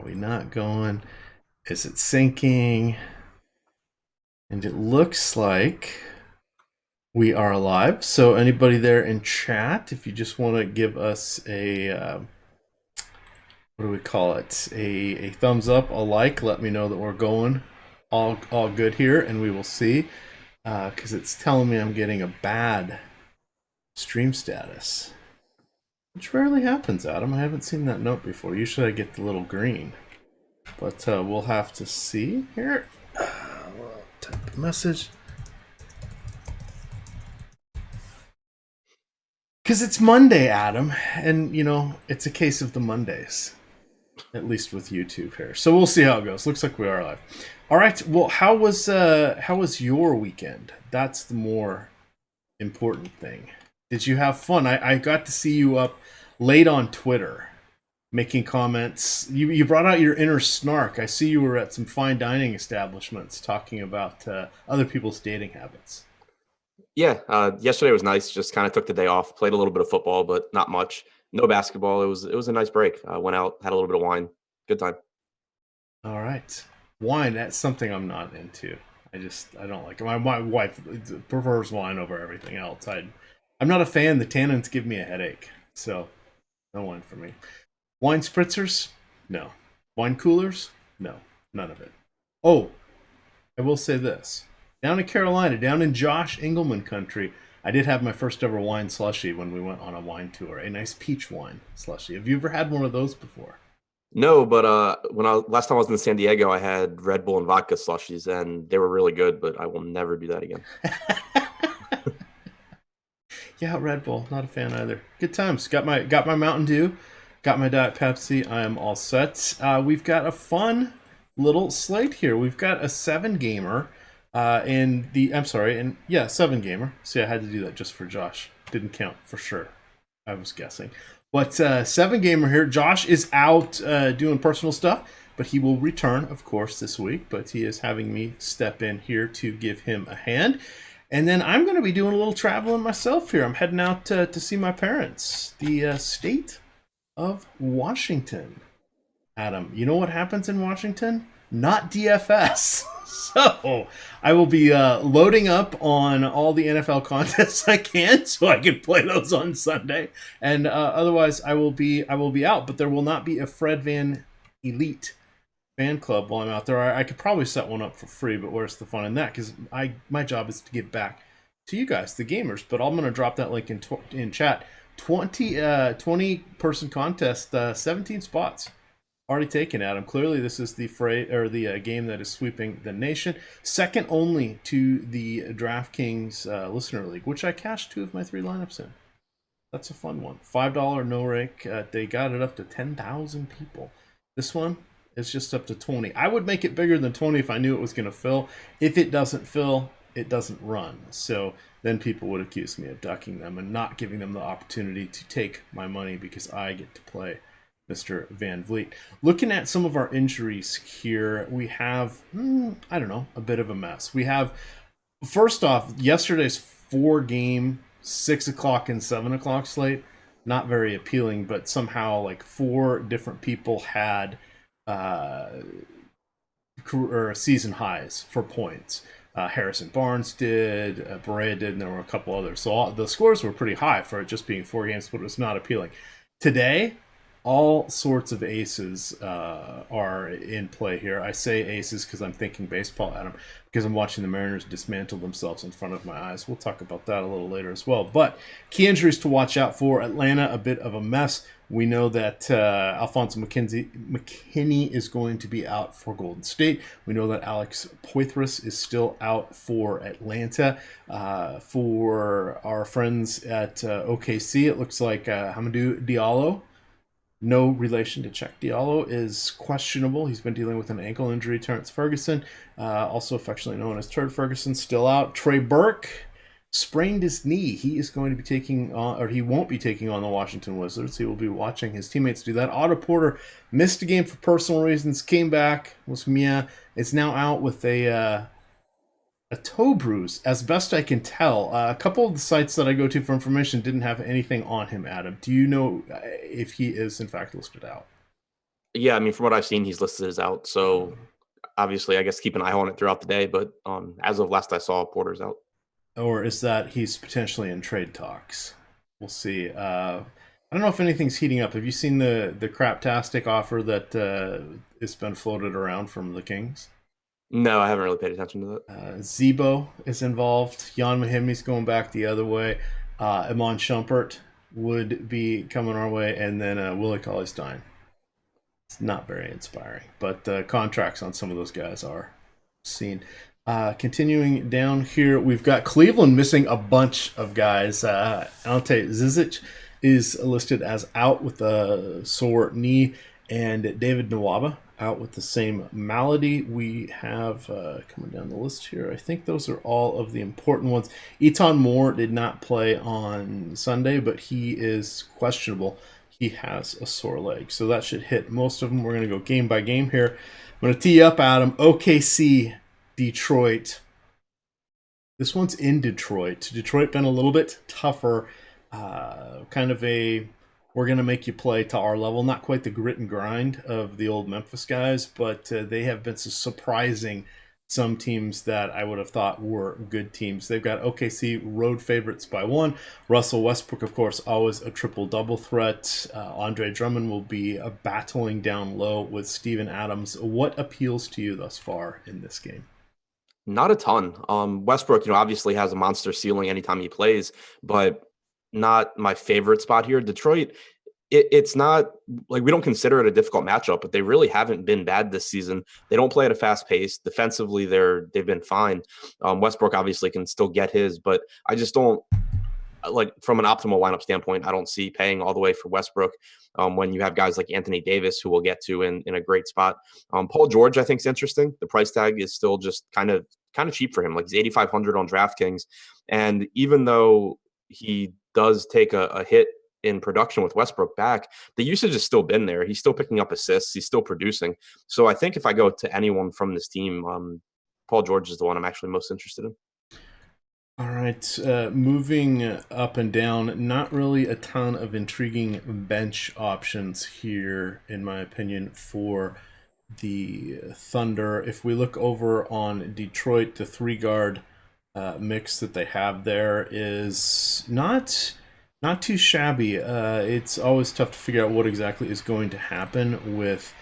Are we not going? Is it syncing? And it looks like we are live. So anybody there in chat, if you just want to give us a what do we call it? A thumbs up, a like, let me know that we're going all good here, and we will see. Because it's telling me I'm getting a bad stream status, which rarely happens, Adam. I haven't seen that note before. Usually I get the little green, but we'll have to see here. Type a message. Because it's Monday, Adam, and it's a case of the Mondays, at least with YouTube here. So we'll see how it goes. Looks like we are live. All right. Well, how was your weekend? That's the more important thing. Did you have fun? I got to see you up late on Twitter making comments. You brought out your inner snark. I see you were at some fine dining establishments talking about other people's dating habits. Yeah, yesterday was nice. Just kind of took the day off. Played a little bit of football, but not much. No basketball. It was a nice break. Went out, had a little bit of wine. Good time. All right. Wine, that's something I'm not into. I don't like it. My wife prefers wine over everything else. I'm not a fan. The tannins give me a headache. So, no wine for me. Wine spritzers? No. Wine coolers? No. None of it. Oh, I will say this. Down in Carolina, down in Josh Engelman country, I did have my first ever wine slushy when we went on a wine tour. A nice peach wine slushy. Have you ever had one of those before? No, but last time I was in San Diego, I had Red Bull and vodka slushies, and they were really good. But I will never do that again. Yeah, Red Bull. Not a fan either. Good times. Got my Mountain Dew. Got my Diet Pepsi. I am all set. We've got a fun little slate here. We've got a 7 gamer. And 7 gamer. See, I had to do that just for Josh. Didn't count for sure. I was guessing. But 7 gamer here. Josh is out doing personal stuff, but he will return, of course, this week. But he is having me step in here to give him a hand. And then I'm going to be doing a little traveling myself here. I'm heading out to see my parents, the state of Washington. Adam, you know what happens in Washington? Not DFS. So I will be loading up on all the NFL contests I can, so I can play those on Sunday. And otherwise, I will be out. But there will not be a Fred Van Elite fan club while I'm out there. I could probably set one up for free, but where's the fun in that? Because my job is to give back to you guys, the gamers. But I'm going to drop that link in chat. 20 person contest, 17 spots already taken, Adam. Clearly, this is the game that is sweeping the nation, second only to the DraftKings Listener League, which I cashed 2 of my 3 lineups in. That's a fun one. $5 no rake. They got it up to 10,000 people. This one is just up to 20. I would make it bigger than 20 if I knew it was going to fill. If it doesn't fill, it doesn't run. So then people would accuse me of ducking them and not giving them the opportunity to take my money because I get to play Mr. Van Vliet. Looking at some of our injuries here, we have, a bit of a mess. We have, first off, yesterday's 4-game, 6 o'clock and 7 o'clock slate. Not very appealing, but somehow like 4 different people had season highs for points. Harrison Barnes did, Berea did, and there were a couple others. So the scores were pretty high for it just being 4 games, but it was not appealing. Today, all sorts of aces are in play here. I say aces because I'm thinking baseball, Adam, because I'm watching the Mariners dismantle themselves in front of my eyes. We'll talk about that a little later as well. But key injuries to watch out for. Atlanta, a bit of a mess. We know that Alfonso McKinney is going to be out for Golden State. We know that Alex Poitras is still out for Atlanta. For our friends at OKC, it looks like Hamidou Diallo, no relation to Czech Diallo, is questionable. He's been dealing with an ankle injury. Terrence Ferguson, also affectionately known as Turd Ferguson, still out. Trey Burke sprained his knee. He is going to be taking on, or he won't be taking on the Washington Wizards. He will be watching his teammates do that. Otto Porter missed a game for personal reasons, came back, was Mia. Is now out with a toe bruise, as best I can tell. A couple of the sites that I go to for information didn't have anything on him, Adam. Do you know if he is, in fact, listed out? Yeah, I mean, from what I've seen, he's listed as out. So obviously, I guess keep an eye on it throughout the day. But as of last I saw, Porter's out. Or is that he's potentially in trade talks? We'll see. I don't know if anything's heating up. Have you seen the craptastic offer that has been floated around from the Kings? No, I haven't really paid attention to that. Zebo is involved. Jan Mahimy's going back the other way. Iman Shumpert would be coming our way, and then Willie Cauley-Stein. It's not very inspiring, but the contracts on some of those guys are seen. Continuing down here, we've got Cleveland missing a bunch of guys. Ante Zizic is listed as out with a sore knee, and David Nwaba out with the same malady. We have coming down the list here. I think those are all of the important ones. Eton Moore did not play on Sunday, but he is questionable. He has a sore leg, so that should hit most of them. We're going to go game by game here. I'm going to tee up, Adam. OKC, Detroit. This one's in Detroit. Detroit been a little bit tougher. Kind of a we're going to make you play to our level. Not quite the grit and grind of the old Memphis guys, but they have been surprising some teams that I would have thought were good teams. They've got OKC road favorites by 1. Russell Westbrook, of course, always a triple-double threat. Andre Drummond will be battling down low with Steven Adams. What appeals to you thus far in this game? Not a ton. Westbrook, obviously has a monster ceiling anytime he plays, but not my favorite spot here. Detroit, it's not like we don't consider it a difficult matchup, but they really haven't been bad this season. They don't play at a fast pace. Defensively, they've been fine. Westbrook obviously can still get his, but I just don't like from an optimal lineup standpoint. I don't see paying all the way for Westbrook when you have guys like Anthony Davis, who we'll get to in a great spot. Paul George, I think, is interesting. The price tag is still just kind of cheap for him. Like he's 8,500 on DraftKings, and even though he does take a hit in production with Westbrook back, the usage has still been there. He's still picking up assists. He's still producing. So I think if I go to anyone from this team, Paul George is the one I'm actually most interested in. All right, moving up and down, not really a ton of intriguing bench options here, in my opinion, for the Thunder. If we look over on Detroit, the 3-guard mix that they have there is not too shabby. It's always tough to figure out what exactly is going to happen with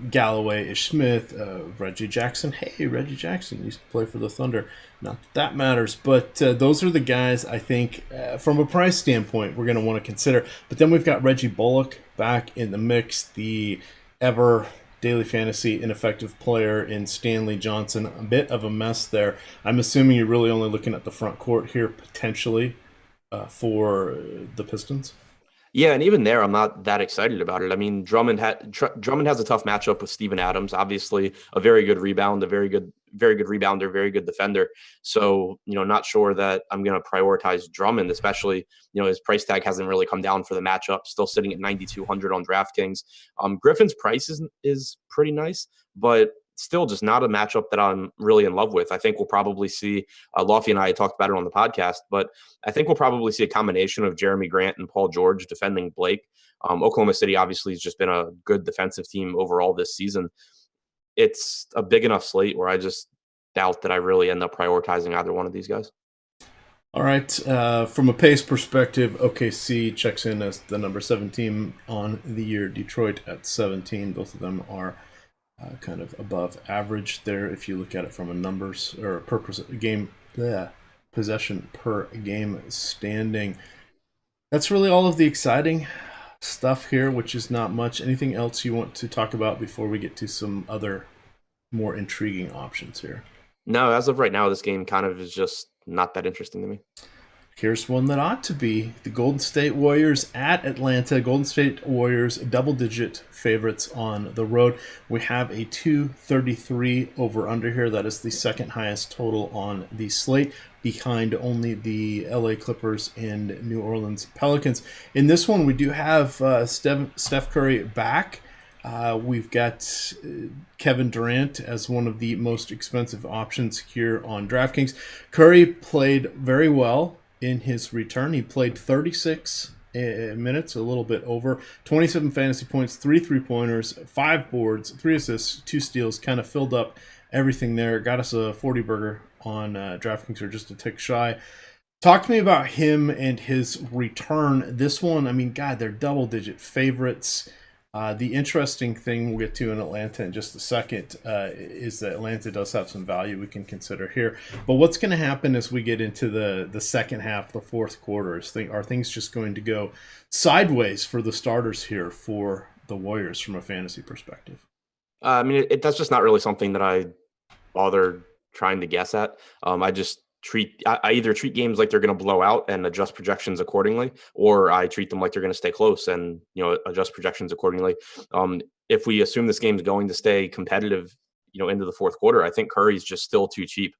Galloway, Ish Smith, Reggie Jackson. Hey, Reggie Jackson used to play for the Thunder. Not that matters, but those are the guys I think from a price standpoint we're going to want to consider. But then we've got Reggie Bullock back in the mix, the ever daily fantasy ineffective player in Stanley Johnson. A bit of a mess there. I'm assuming you're really only looking at the front court here potentially for the Pistons. Yeah, and even there, I'm not that excited about it. I mean, Drummond has a tough matchup with Steven Adams. Obviously, a very good rebound, a very good rebounder, very good defender. So, not sure that I'm going to prioritize Drummond, especially, his price tag hasn't really come down for the matchup. Still sitting at 9,200 on DraftKings. Griffin's price is pretty nice, but still just not a matchup that I'm really in love with. I think we'll probably see, Lofty and I talked about it on the podcast, but I think we'll probably see a combination of Jeremy Grant and Paul George defending Blake. Oklahoma City obviously has just been a good defensive team overall this season. It's a big enough slate where I just doubt that I really end up prioritizing either one of these guys. All right. From a pace perspective, OKC checks in as the number 7 team on the year. Detroit at 17. Both of them are kind of above average there if you look at it from a numbers or per game possession per game standing. That's really all of the exciting stuff here, which is not much. Anything else you want to talk about before we get to some other more intriguing options here? No, as of right now, this game kind of is just not that interesting to me. Here's one that ought to be. The Golden State Warriors at Atlanta. Golden State Warriors double-digit favorites on the road. We have a 233 over-under here. That is the second highest total on the slate, behind only the LA Clippers and New Orleans Pelicans. In this one, we do have Steph Curry back. We've got Kevin Durant as one of the most expensive options here on DraftKings. Curry played very well in his return. He played 36 minutes, a little bit over. 27 fantasy points, 3 3-pointers, 5 boards, 3 assists, 2 steals, kind of filled up everything there. Got us a 40 burger on DraftKings, or just a tick shy. Talk to me about him and his return. This one, I mean, God, they're double-digit favorites. The interesting thing we'll get to in Atlanta in just a second is that Atlanta does have some value we can consider here. But what's going to happen as we get into the second half, the fourth quarter? Are things just going to go sideways for the starters here for the Warriors from a fantasy perspective? I mean, that's just not really something that I bother trying to guess at. I either treat games like they're going to blow out and adjust projections accordingly, or I treat them like they're going to stay close and adjust projections accordingly. If we assume this game's going to stay competitive, into the fourth quarter, I think Curry's just still too cheap.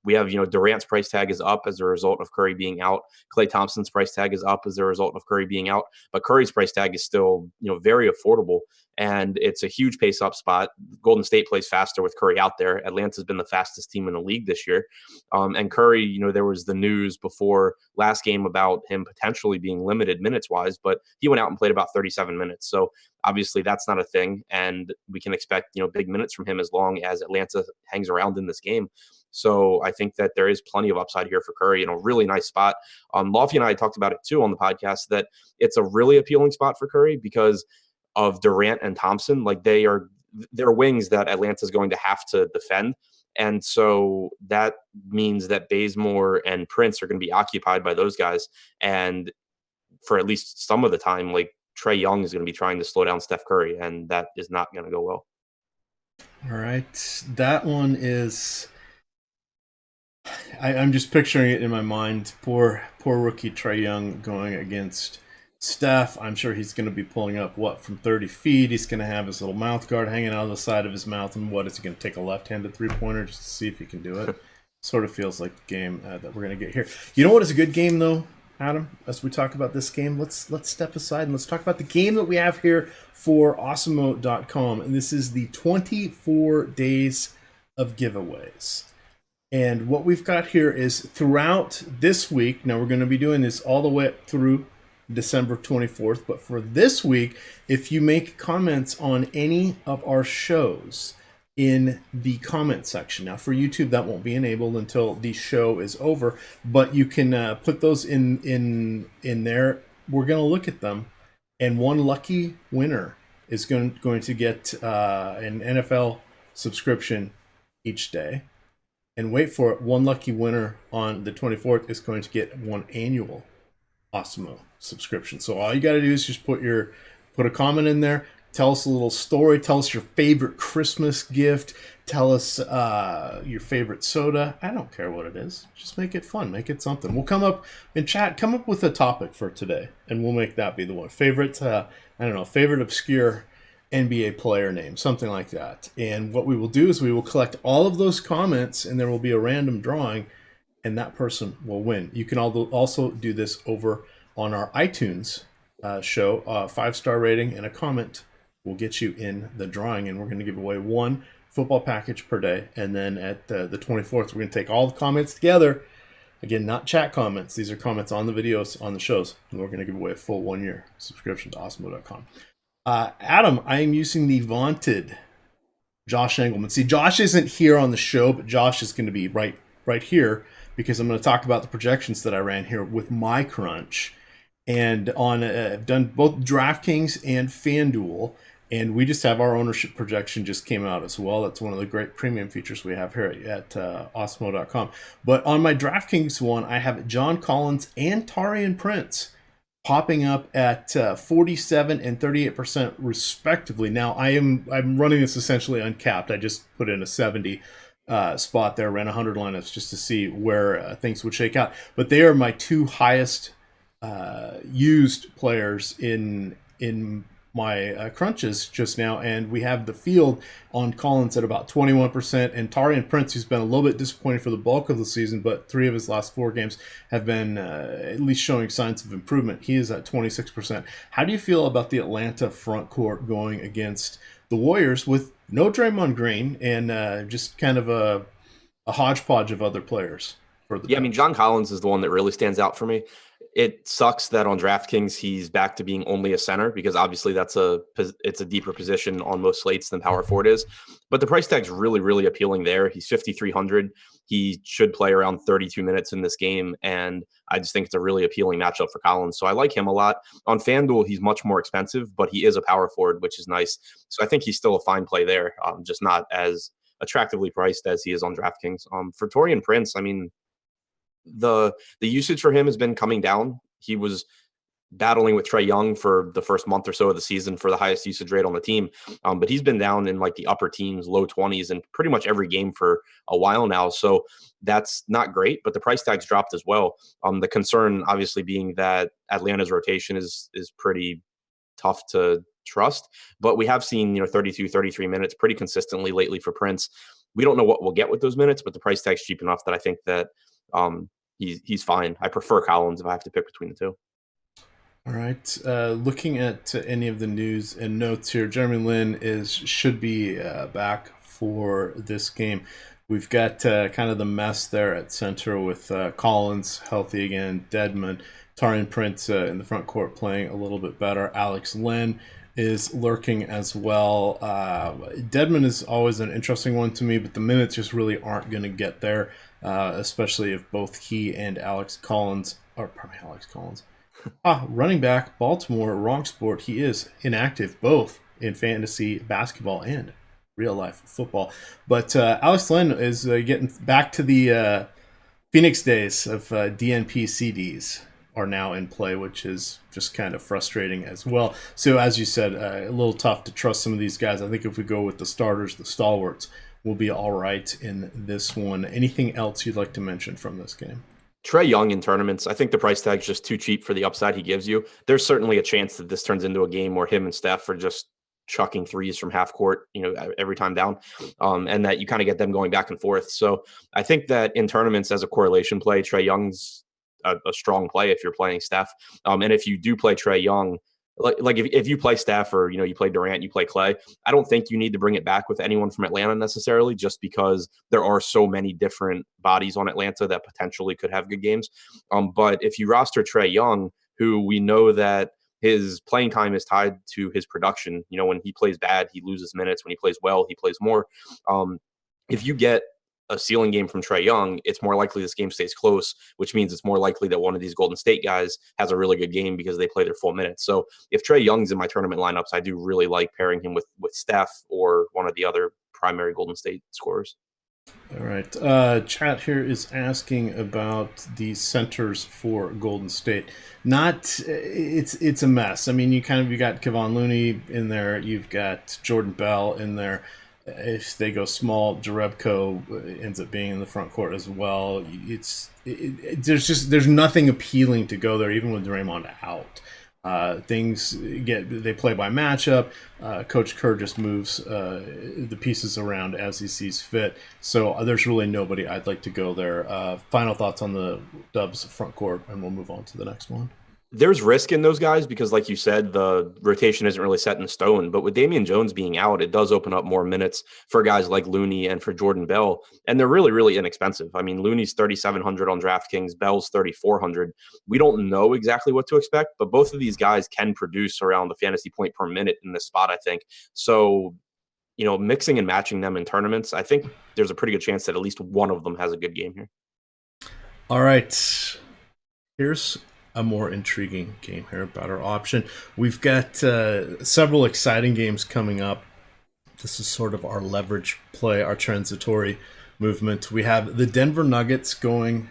We have, Durant's price tag is up as a result of Curry being out. Klay Thompson's price tag is up as a result of Curry being out, but Curry's price tag is still, very affordable. And it's a huge pace up spot. Golden State plays faster with Curry out there. Atlanta's been the fastest team in the league this year. And Curry, there was the news before last game about him potentially being limited minutes wise, but he went out and played about 37 minutes. So obviously that's not a thing. And we can expect, big minutes from him as long as Atlanta hangs around in this game. So I think that there is plenty of upside here for Curry in a really nice spot. Lofty and I talked about it too on the podcast, that it's a really appealing spot for Curry because of Durant and Thompson. Like they're wings that Atlanta's going to have to defend. And so that means that Bazemore and Prince are going to be occupied by those guys. And for at least some of the time, like Trae Young is going to be trying to slow down Steph Curry, and that is not going to go well. All right. That one is... I'm just picturing it in my mind. Poor rookie Trae Young going against Steph. I'm sure he's going to be pulling up, from 30 feet. He's going to have his little mouth guard hanging out of the side of his mouth. And is he going to take a left-handed three-pointer just to see if he can do it? Sort of feels like the game that we're going to get here. You know what is a good game, though, Adam? As we talk about this game, let's step aside and let's talk about the game that we have here for Awesemo.com. And this is the 24 days of giveaways. And what we've got here is throughout this week, now we're going to be doing this all the way up through December 24th, but for this week, if you make comments on any of our shows in the comment section, now for YouTube that won't be enabled until the show is over, but you can put those in there. We're going to look at them, and one lucky winner is going to get an NFL subscription each day. And wait for it, one lucky winner on the 24th is going to get one annual Awesemo subscription. So all you got to do is just put a comment in there, tell us a little story, tell us your favorite Christmas gift, tell us your favorite soda. I don't care what it is. Just make it fun, make it something. We'll come up in chat, come up with a topic for today, and we'll make that be the one. Favorite obscure NBA player name, something like that. And what we will do is we will collect all of those comments, and there will be a random drawing, and that person will win. You can also do this over on our iTunes show. 5-star rating and a comment will get you in the drawing, and we're going to give away one football package per day. And then at the 24th, we're going to take all the comments together. Again, not chat comments. These are comments on the videos, on the shows. And we're going to give away a full 1-year subscription to Awesemo.com. Adam, I am using the vaunted Josh Engelman. See, Josh isn't here on the show, but Josh is going to be right here because I'm going to talk about the projections that I ran here with my crunch. And I've done both DraftKings and FanDuel, and we just have our ownership projection just came out as well. That's one of the great premium features we have here at Awesemo.com. But on my DraftKings one, I have John Collins and Taurean Prince popping up at 47 and 38% respectively. Now I'm running this essentially uncapped. I just put in a 70 spot there, ran 100 lineups just to see where things would shake out. But they are my two highest used players in my crunches just now, and we have the field on Collins at about 21%, and Taurean Prince, who's been a little bit disappointing for the bulk of the season, but 3 of his last 4 games have been at least showing signs of improvement. He is at 26%. How do you feel about the Atlanta front court going against the Warriors with no Draymond Green and just kind of a hodgepodge of other players? I mean, John Collins is the one that really stands out for me. It sucks that on DraftKings he's back to being only a center, because obviously it's a deeper position on most slates than power forward is. But the price tag's really, really appealing there. He's 5,300. He should play around 32 minutes in this game, and I just think it's a really appealing matchup for Collins. So I like him a lot. On FanDuel, he's much more expensive, but he is a power forward, which is nice. So I think he's still a fine play there, just not as attractively priced as he is on DraftKings. For Torian Prince, I mean, the usage for him has been coming down. He was battling with Trae Young for the first month or so of the season for the highest usage rate on the team. But he's been down in like the upper teens, low 20s, and pretty much every game for a while now. So that's not great, but the price tag's dropped as well. The concern obviously being that Atlanta's rotation is pretty tough to trust, but we have seen, 32, 33 minutes pretty consistently lately for Prince. We don't know what we'll get with those minutes, but the price tag's cheap enough that I think that he's fine. I prefer Collins if I have to pick between the two. All right. Looking at any of the news and notes here, Jeremy Lin should be back for this game. We've got kind of the mess there at center with Collins healthy again, Dedmon, Taurean Prince in the front court playing a little bit better. Alex Len is lurking as well. Dedmon is always an interesting one to me, but the minutes just really aren't going to get there, especially if both he and Alex Collins. Running back, Baltimore, wrong sport. He is inactive both in fantasy basketball and real life football. But Alex Len is getting back to the Phoenix days of DNP CDs are now in play, which is just kind of frustrating as well. So as you said, a little tough to trust some of these guys. I think if we go with the starters, the stalwarts, we'll be all right in this one. Anything else you'd like to mention from this game? Trae Young in tournaments, I think the price tag's just too cheap for the upside he gives you. There's certainly a chance that this turns into a game where him and Steph are just chucking threes from half court, every time down, and that you kind of get them going back and forth. So I think that in tournaments as a correlation play, Trae Young's a strong play if you're playing Steph. And if you do play Trae Young, like if you play Steph or, you play Durant, you play Clay, I don't think you need to bring it back with anyone from Atlanta necessarily, just because there are so many different bodies on Atlanta that potentially could have good games. But if you roster Trae Young, who we know that his playing time is tied to his production, when he plays bad, he loses minutes. When he plays well, he plays more. If you get a ceiling game from Trae Young, it's more likely this game stays close, which means it's more likely that one of these Golden State guys has a really good game because they play their full minutes. So if Trae Young's in my tournament lineups, I do really like pairing him with Steph or one of the other primary Golden State scorers. All right. Chat here is asking about the centers for Golden State. It's a mess. I mean, you got Kevon Looney in there. You've got Jordan Bell in there. If they go small, Jerebko ends up being in the front court as well. There's nothing appealing to go there, even with Draymond out. They play by matchup. Coach Kerr just moves the pieces around as he sees fit. So there's really nobody I'd like to go there. Final thoughts on the Dubs front court, and we'll move on to the next one. There's risk in those guys because, like you said, the rotation isn't really set in stone. But with Damian Jones being out, it does open up more minutes for guys like Looney and for Jordan Bell. And they're really, really inexpensive. I mean, Looney's $3,700 on DraftKings, Bell's $3,400. We don't know exactly what to expect, but both of these guys can produce around the fantasy point per minute in this spot, I think. So, mixing and matching them in tournaments, I think there's a pretty good chance that at least one of them has a good game here. All right. Here's a more intriguing game here, a better option. We've got several exciting games coming up. This is sort of our leverage play, our transitory movement. We have the Denver Nuggets going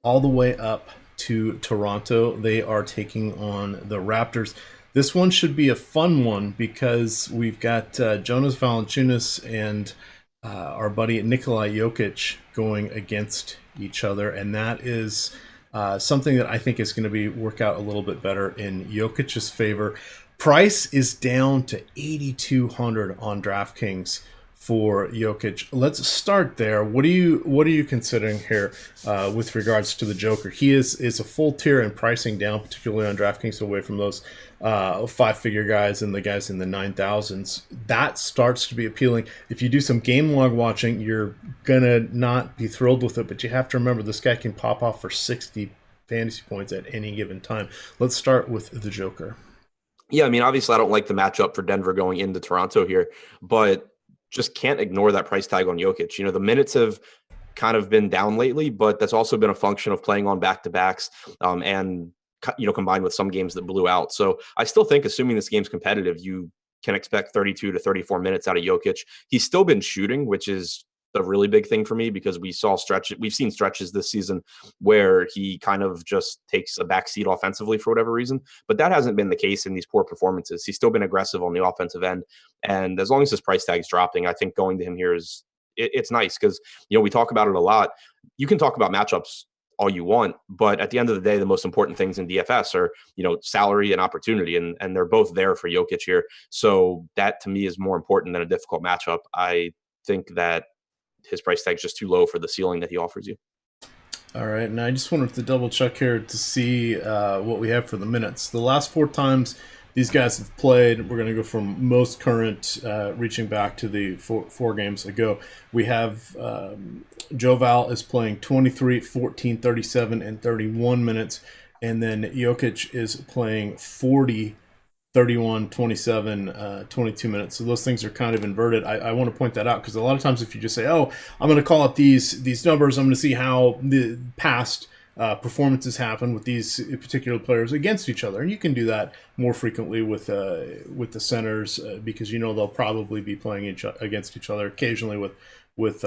all the way up to Toronto. They are taking on the Raptors. This one should be a fun one because we've got Jonas Valanciunas and our buddy Nikola Jokic going against each other, and that is something that I think is going to work out a little bit better in Jokic's favor. Price is down to $8,200 on DraftKings for Jokic. Let's start there. What are you considering here with regards to the Joker? He is a full tier in pricing down, particularly on DraftKings, away from those 5-figure guys and the guys in the 9,000s. That starts to be appealing. If you do some game log watching, you're gonna not be thrilled with it, but you have to remember this guy can pop off for 60, fantasy points at any given time. Let's start with the Joker. Yeah, I mean, obviously, I don't like the matchup for Denver going into Toronto here, but just can't ignore that price tag on Jokic. The minutes have kind of been down lately, but that's also been a function of playing on back-to-backs and combined with some games that blew out. So I still think, assuming this game's competitive, you can expect 32 to 34 minutes out of Jokic. He's still been shooting, which is a really big thing for me because we've seen stretches this season where he kind of just takes a backseat offensively for whatever reason. But that hasn't been the case in these poor performances. He's still been aggressive on the offensive end. And as long as his price tag's dropping, I think going to him here it's nice because, we talk about it a lot. You can talk about matchups all you want, but at the end of the day, the most important things in DFS are, salary and opportunity, and they're both there for Jokic here. So that to me is more important than a difficult matchup. I think that his price tag is just too low for the ceiling that he offers you. All right, and I just wanted to double check here to see what we have for the minutes. The last 4 times these guys have played, we're going to go from most current, reaching back to the four games ago. We have Joe Val is playing 23, 14, 37, and 31 minutes, and then Jokic is playing 40, 31, 27, 22 minutes. So those things are kind of inverted. I want to point that out because a lot of times if you just say, oh, I'm going to call up these numbers, I'm going to see how the past performances happen with these particular players against each other. And you can do that more frequently with the centers because they'll probably be playing against each other occasionally with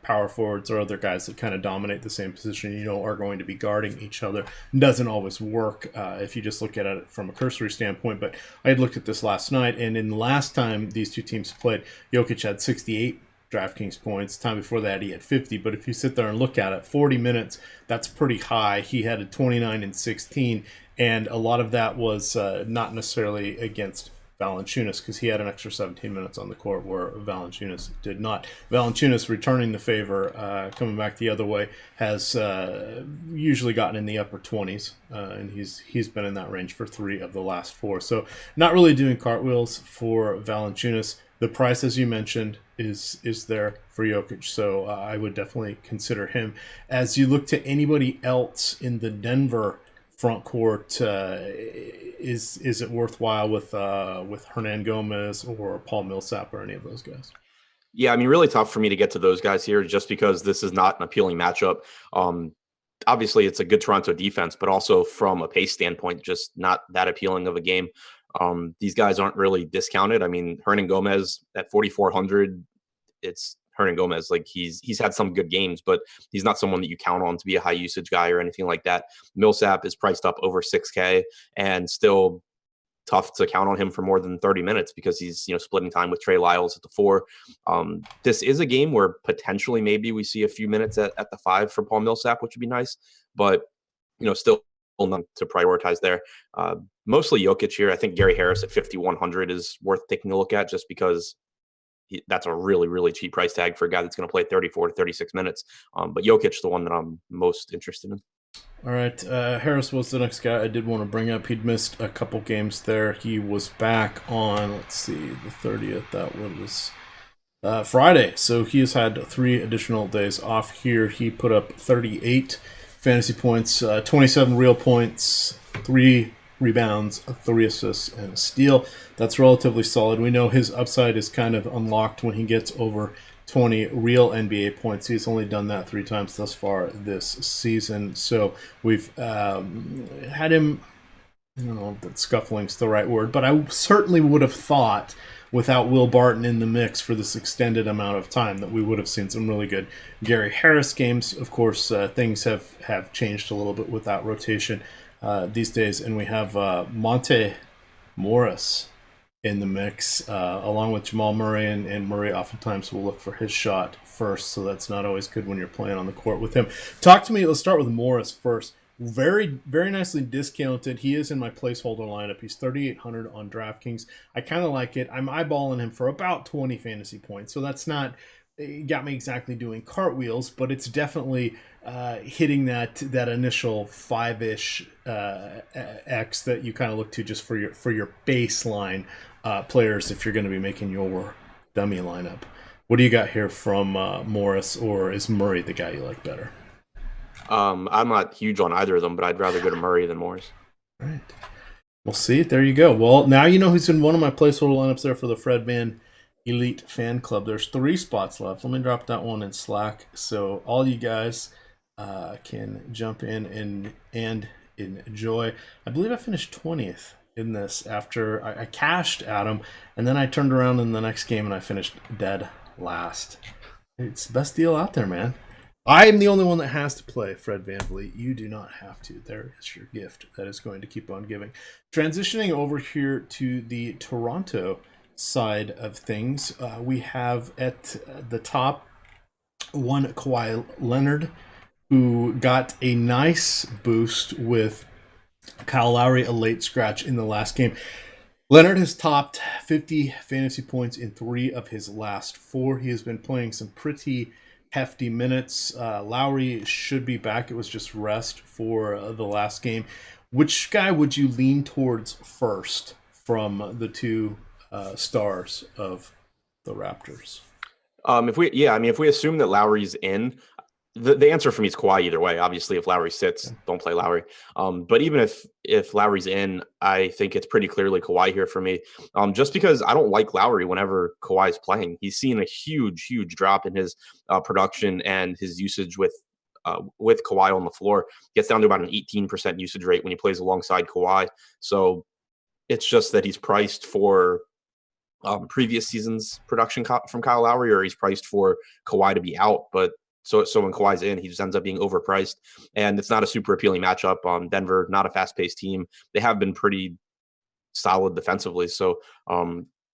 power forwards or other guys that kind of dominate the same position, are going to be guarding each other. It doesn't always work if you just look at it from a cursory standpoint. But I had looked at this last night, and in the last time these two teams played, Jokic had 68 DraftKings points. Time before that, he had 50. But if you sit there and look at it, 40 minutes, that's pretty high. He had a 29 and 16, and a lot of that was not necessarily against Valanciunas because he had an extra 17 minutes on the court where Valanciunas did not. Valanciunas, returning the favor, coming back the other way, has usually gotten in the upper 20s, and he's been in that range for 3 of the last 4. So not really doing cartwheels for Valanciunas. The price, as you mentioned, is there for Jokic, so I would definitely consider him. As you look to anybody else in the Denver front court, is it worthwhile with Hernan Gomez or Paul Millsap or any of those guys? Yeah, I mean, really tough for me to get to those guys here just because this is not an appealing matchup. Obviously, it's a good Toronto defense, but also from a pace standpoint, just not that appealing of a game. These guys aren't really discounted. I mean, Hernan Gomez at 4,400, it's Hernan Gomez. Like he's had some good games, but he's not someone that you count on to be a high usage guy or anything like that. Millsap is priced up over 6K and still tough to count on him for more than 30 minutes because he's splitting time with Trey Lyles at the 4. This is a game where potentially maybe we see a few minutes at the 5 for Paul Millsap, which would be nice, but still none to prioritize there. Mostly Jokic here. I think Gary Harris at 5,100 is worth taking a look at just because that's a really, really cheap price tag for a guy that's going to play 34 to 36 minutes. But Jokic, the one that I'm most interested in. All right. Harris was the next guy I did want to bring up. He'd missed a couple games there. He was back on, the 30th. That was Friday. So he has had 3 additional days off here. He put up 38 fantasy points, 27 real points, 3 rebounds, 3 assists, and a steal. That's relatively solid. We know his upside is kind of unlocked when he gets over 20 real NBA points. He's only done that 3 times thus far this season. So we've had him, I don't know if scuffling's the right word, but I certainly would have thought without Will Barton in the mix for this extended amount of time that we would have seen some really good Gary Harris games. Of course, things have changed a little bit with that rotation these days, and we have Monte Morris in the mix, along with Jamal Murray, and Murray oftentimes will look for his shot first, so that's not always good when you're playing on the court with him. Talk to me, let's start with Morris first. Very, very nicely discounted. He is in my placeholder lineup. He's 3,800 on DraftKings. I kind of like it. I'm eyeballing him for about 20 fantasy points, so that's not got me exactly doing cartwheels, but it's definitely hitting that initial 5-ish X that you kind of look to just for your baseline players if you're going to be making your dummy lineup. What do you got here from Morris, or is Murray the guy you like better? I'm not huge on either of them, but I'd rather go to Murray than Morris. All right. We'll see. There you go. Well, now you know who's in one of my placeholder lineups there for the Fred Van Elite Fan Club. There's 3 spots left. Let me drop that one in Slack so all you guys can jump in and enjoy. I believe I finished 20th in this after I cashed Adam, and then I turned around in the next game and I finished dead last. It's the best deal out there, man. I am the only one that has to play Fred VanVleet. You do not have to. There is your gift that is going to keep on giving. Transitioning over here to the Toronto side of things, we have at the top one Kawhi Leonard, who got a nice boost with Kyle Lowry, a late scratch in the last game. Leonard has topped 50 fantasy points in 3 of his last 4. He has been playing some pretty hefty minutes. Lowry should be back. It was just rest for the last game. Which guy would you lean towards first from the 2 stars of the Raptors? If we assume that Lowry's in, the answer for me is Kawhi either way. Obviously, if Lowry sits, don't play Lowry. But even if Lowry's in, I think it's pretty clearly Kawhi here for me. Just because I don't like Lowry whenever Kawhi's playing. He's seen a huge drop in his production and his usage with Kawhi on the floor. Gets down to about an 18% usage rate when he plays alongside Kawhi. So it's just that he's priced for previous season's production from Kyle Lowry, or he's priced for Kawhi to be out. But so when Kawhi's in, he just ends up being overpriced, and it's not a super appealing matchup. Denver, not a fast-paced team. They have been pretty solid defensively. So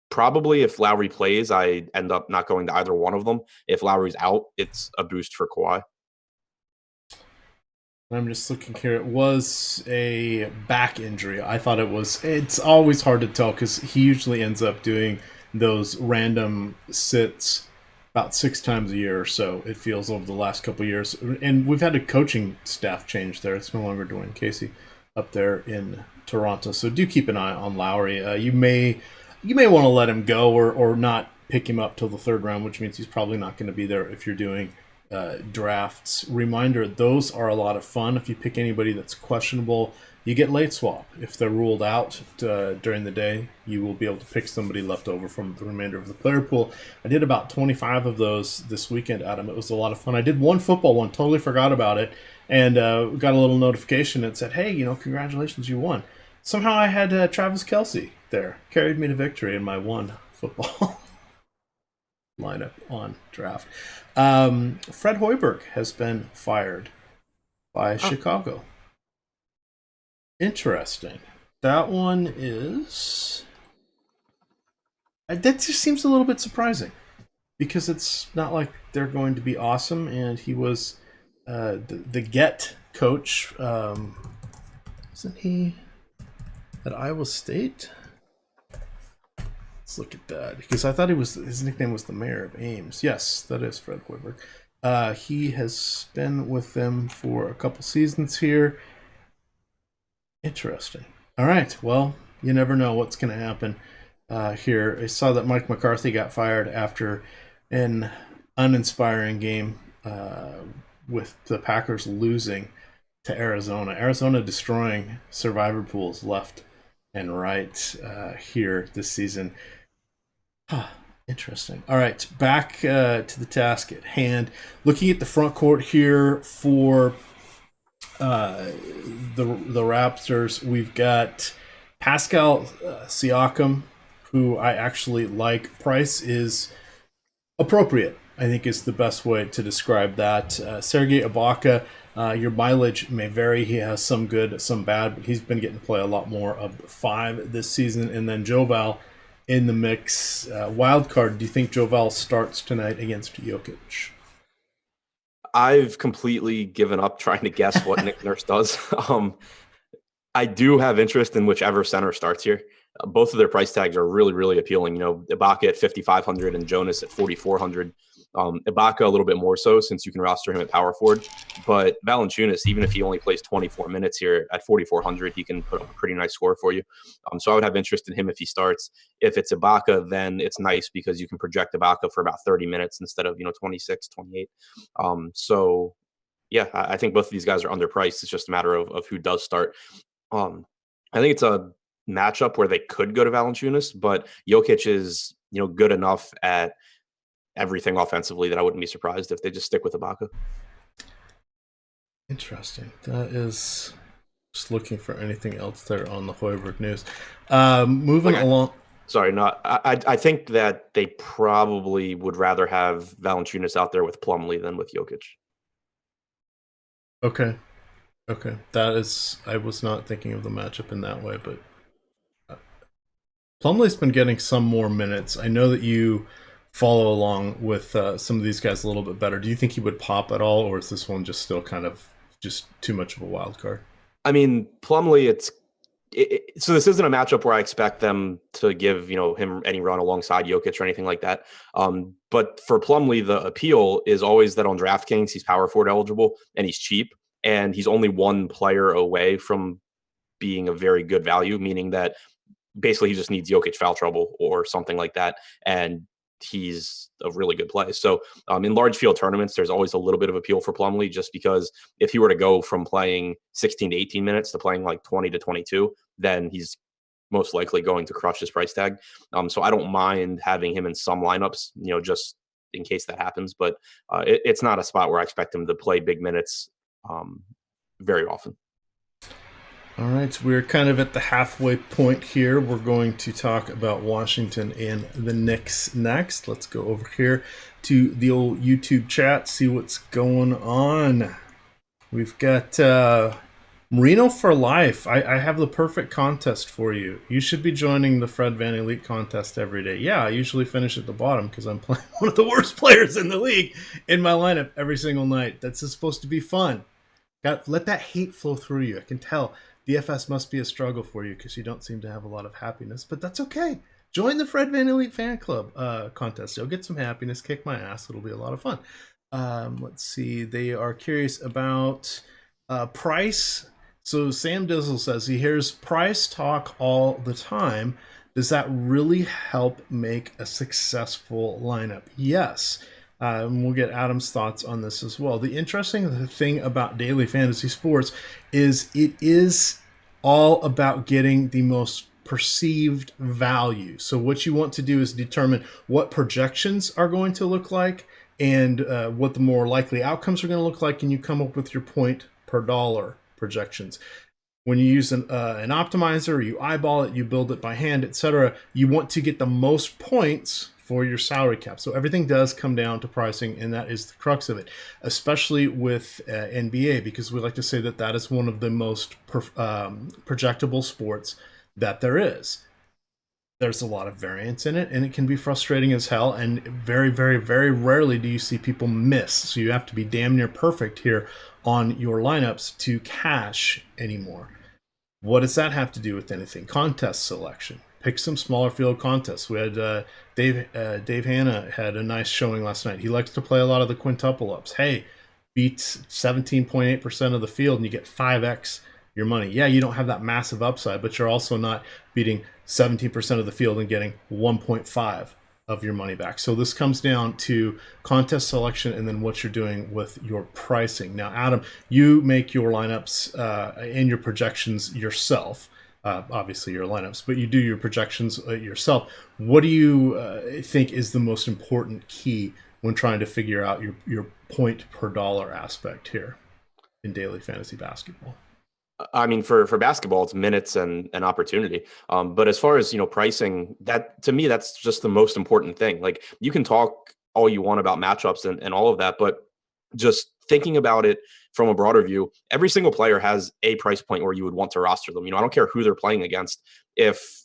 probably if Lowry plays, I end up not going to either one of them. If Lowry's out, it's a boost for Kawhi. I'm just looking here. It was a back injury. I thought it was. It's always hard to tell because he usually ends up doing those random sits about 6 times a year or so, it feels, over the last couple of years. And we've had a coaching staff change there. It's no longer Dwayne Casey up there in Toronto. So do keep an eye on Lowry. You may want to let him go or not pick him up till the 3rd round, which means he's probably not going to be there if you're doing drafts. Reminder, those are a lot of fun. If you pick anybody that's questionable, you get late swap. If they're ruled out during the day, you will be able to pick somebody left over from the remainder of the player pool. I did about 25 of those this weekend, Adam. It was a lot of fun. I did one football one, totally forgot about it, and got a little notification that said, hey, congratulations, you won. Somehow I had Travis Kelce there. Carried me to victory in my one football lineup on draft. Fred Hoiberg has been fired by Chicago. Interesting. That one is... That just seems a little bit surprising because it's not like they're going to be awesome, and he was the Get coach. Isn't he at Iowa State? Let's look at that because I thought his nickname was the Mayor of Ames. Yes, that is Fred Hoiberg. He has been with them for a couple seasons here. Interesting. All right. Well, you never know what's going to happen here. I saw that Mike McCarthy got fired after an uninspiring game with the Packers losing to Arizona. Arizona destroying survivor pools left and right here this season. Interesting. All right. Back to the task at hand. Looking at the front court here for the Raptors, we've got Pascal Siakam, who I actually like. Price is appropriate, I think, is the best way to describe that. Sergei Ibaka, your mileage may vary. He has some good, some bad, but he's been getting to play a lot more of the 5 this season. And then Joval in the mix. Wild card, do you think Joval starts tonight against Jokic? I've completely given up trying to guess what Nick Nurse does. I do have interest in whichever center starts here. Both of their price tags are really appealing. Ibaka at 5,500 and Jonas at 4,400. Ibaka a little bit more so since you can roster him at power forward. But Valanciunas, even if he only plays 24 minutes here at 4,400, he can put up a pretty nice score for you. So I would have interest in him if he starts. If it's Ibaka, then it's nice because you can project Ibaka for about 30 minutes instead of 26, 28. So yeah, I think both of these guys are underpriced. It's just a matter of who does start. Um, I think it's a matchup where they could go to Valanciunas, but Jokic is good enough at everything offensively that I wouldn't be surprised if they just stick with Ibaka. Interesting. That is just looking for anything else there on the Hoiberg news. Moving along. Sorry, no. I think that they probably would rather have Valanciunas out there with Plumlee than with Jokic. Okay. That is, I was not thinking of the matchup in that way, but Plumlee's been getting some more minutes. I know that you follow along with some of these guys a little bit better. Do you think he would pop at all, or is this one just still kind of just too much of a wild card? I mean, Plumlee, so this isn't a matchup where I expect them to give him any run alongside Jokic or anything like that. But for Plumlee, the appeal is always that on DraftKings he's power forward eligible and he's cheap, and he's only one player away from being a very good value, meaning that basically he just needs Jokic foul trouble or something like that, and he's a really good play. So in large field tournaments, there's always a little bit of appeal for Plumlee, just because if he were to go from playing 16 to 18 minutes to playing like 20 to 22, then he's most likely going to crush his price tag. So I don't mind having him in some lineups, just in case that happens. But it's not a spot where I expect him to play big minutes very often. All right, we're kind of at the halfway point here. We're going to talk about Washington and the Knicks next. Let's go over here to the old YouTube chat, see what's going on. We've got Marino for life. I have the perfect contest for you. You should be joining the Fred Van Elite contest every day. Yeah, I usually finish at the bottom because I'm playing one of the worst players in the league in my lineup every single night. That's supposed to be fun. Let that hate flow through you. I can tell. DFS must be a struggle for you because you don't seem to have a lot of happiness, but that's okay. Join the Fred Van Elite fan club contest. You'll get some happiness. Kick my ass. It'll be a lot of fun. Let's see. They are curious about price. So Sam Dizzle says he hears price talk all the time. Does that really help make a successful lineup? Yes. We'll get Adam's thoughts on this as well. The interesting thing about daily fantasy sports is it is all about getting the most perceived value. So what you want to do is determine what projections are going to look like and what the more likely outcomes are going to look like, and you come up with your point per dollar projections. When you use an optimizer, you eyeball it, you build it by hand, etc., you want to get the most points for your salary cap. So everything does come down to pricing, and that is the crux of it, especially with NBA, because we like to say that that is one of the most projectable sports that there is. There's a lot of variance in it, and it can be frustrating as hell, and very, very, very rarely do you see people miss. So you have to be damn near perfect here on your lineups to cash anymore. What does that have to do with anything? Contest selection. Pick some smaller field contests. We had Dave Hanna had a nice showing last night. He likes to play a lot of the quintuple ups. Hey, beat 17.8% of the field and you get 5x your money. Yeah, you don't have that massive upside, but you're also not beating 17% of the field and getting 1.5 of your money back. So this comes down to contest selection and then what you're doing with your pricing. Now, Adam, you make your lineups and your projections yourself. Obviously your lineups, but you do your projections yourself. What do you think is the most important key when trying to figure out your point per dollar aspect here in daily fantasy basketball? I mean, for basketball, it's minutes and opportunity. But as far as pricing, that to me, that's just the most important thing. Like, you can talk all you want about matchups and all of that, but just thinking about it from a broader view, every single player has a price point where you would want to roster them. I don't care who they're playing against. If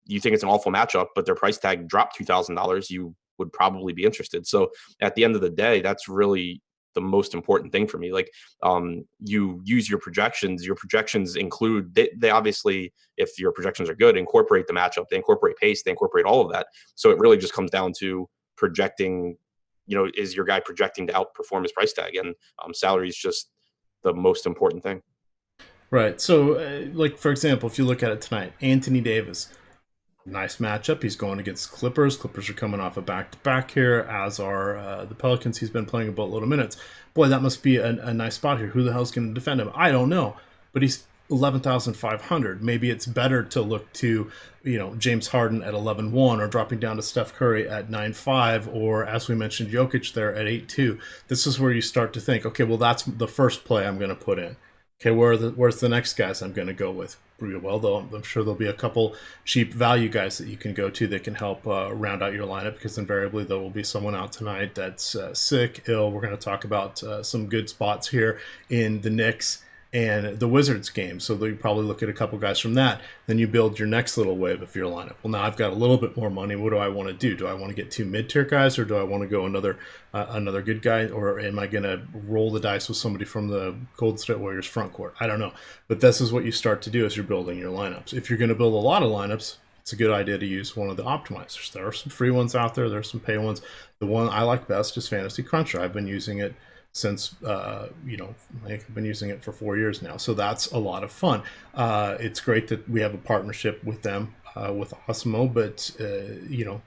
you think it's an awful matchup, but their price tag dropped $2,000, you would probably be interested. So at the end of the day, that's really the most important thing for me. Like, you use your projections. Your projections include, they obviously, if your projections are good, incorporate the matchup, they incorporate pace, they incorporate all of that. So it really just comes down to projecting, is your guy projecting to outperform his price tag? And salary is just the most important thing. Right. So, like, for example, if you look at it tonight, Anthony Davis, Nice matchup. He's going against Clippers. Clippers are coming off a back-to-back here, as are the Pelicans. He's been playing a boatload of minutes. Boy, that must be a nice spot here. Who the hell's going to defend him? I don't know. But he's 11,500. Maybe it's better to look to, James Harden at 11-1, or dropping down to Steph Curry at 9-5, or as we mentioned, Jokic there at 8-2. This is where you start to think, okay, well, that's the first play I'm going to put in. Okay, where's the next guys I'm going to go with? Well, though, I'm sure there'll be a couple cheap value guys that you can go to that can help round out your lineup, because invariably there will be someone out tonight that's sick, ill. We're going to talk about some good spots here in the Knicks and the Wizards game. So you probably look at a couple guys from that. Then you build your next little wave of your lineup. Well, now I've got a little bit more money. What do I want to do? Do I want to get 2 mid-tier guys, or do I want to go another good guy? Or am I going to roll the dice with somebody from the Golden State Warriors front court? I don't know. But this is what you start to do as you're building your lineups. If you're going to build a lot of lineups, it's a good idea to use one of the optimizers. There are some free ones out there. There's some pay ones. The one I like best is Fantasy Cruncher. I've been using it since I've been using it for 4 years now, so that's a lot of fun. It's great that we have a partnership with them, with Osmo, but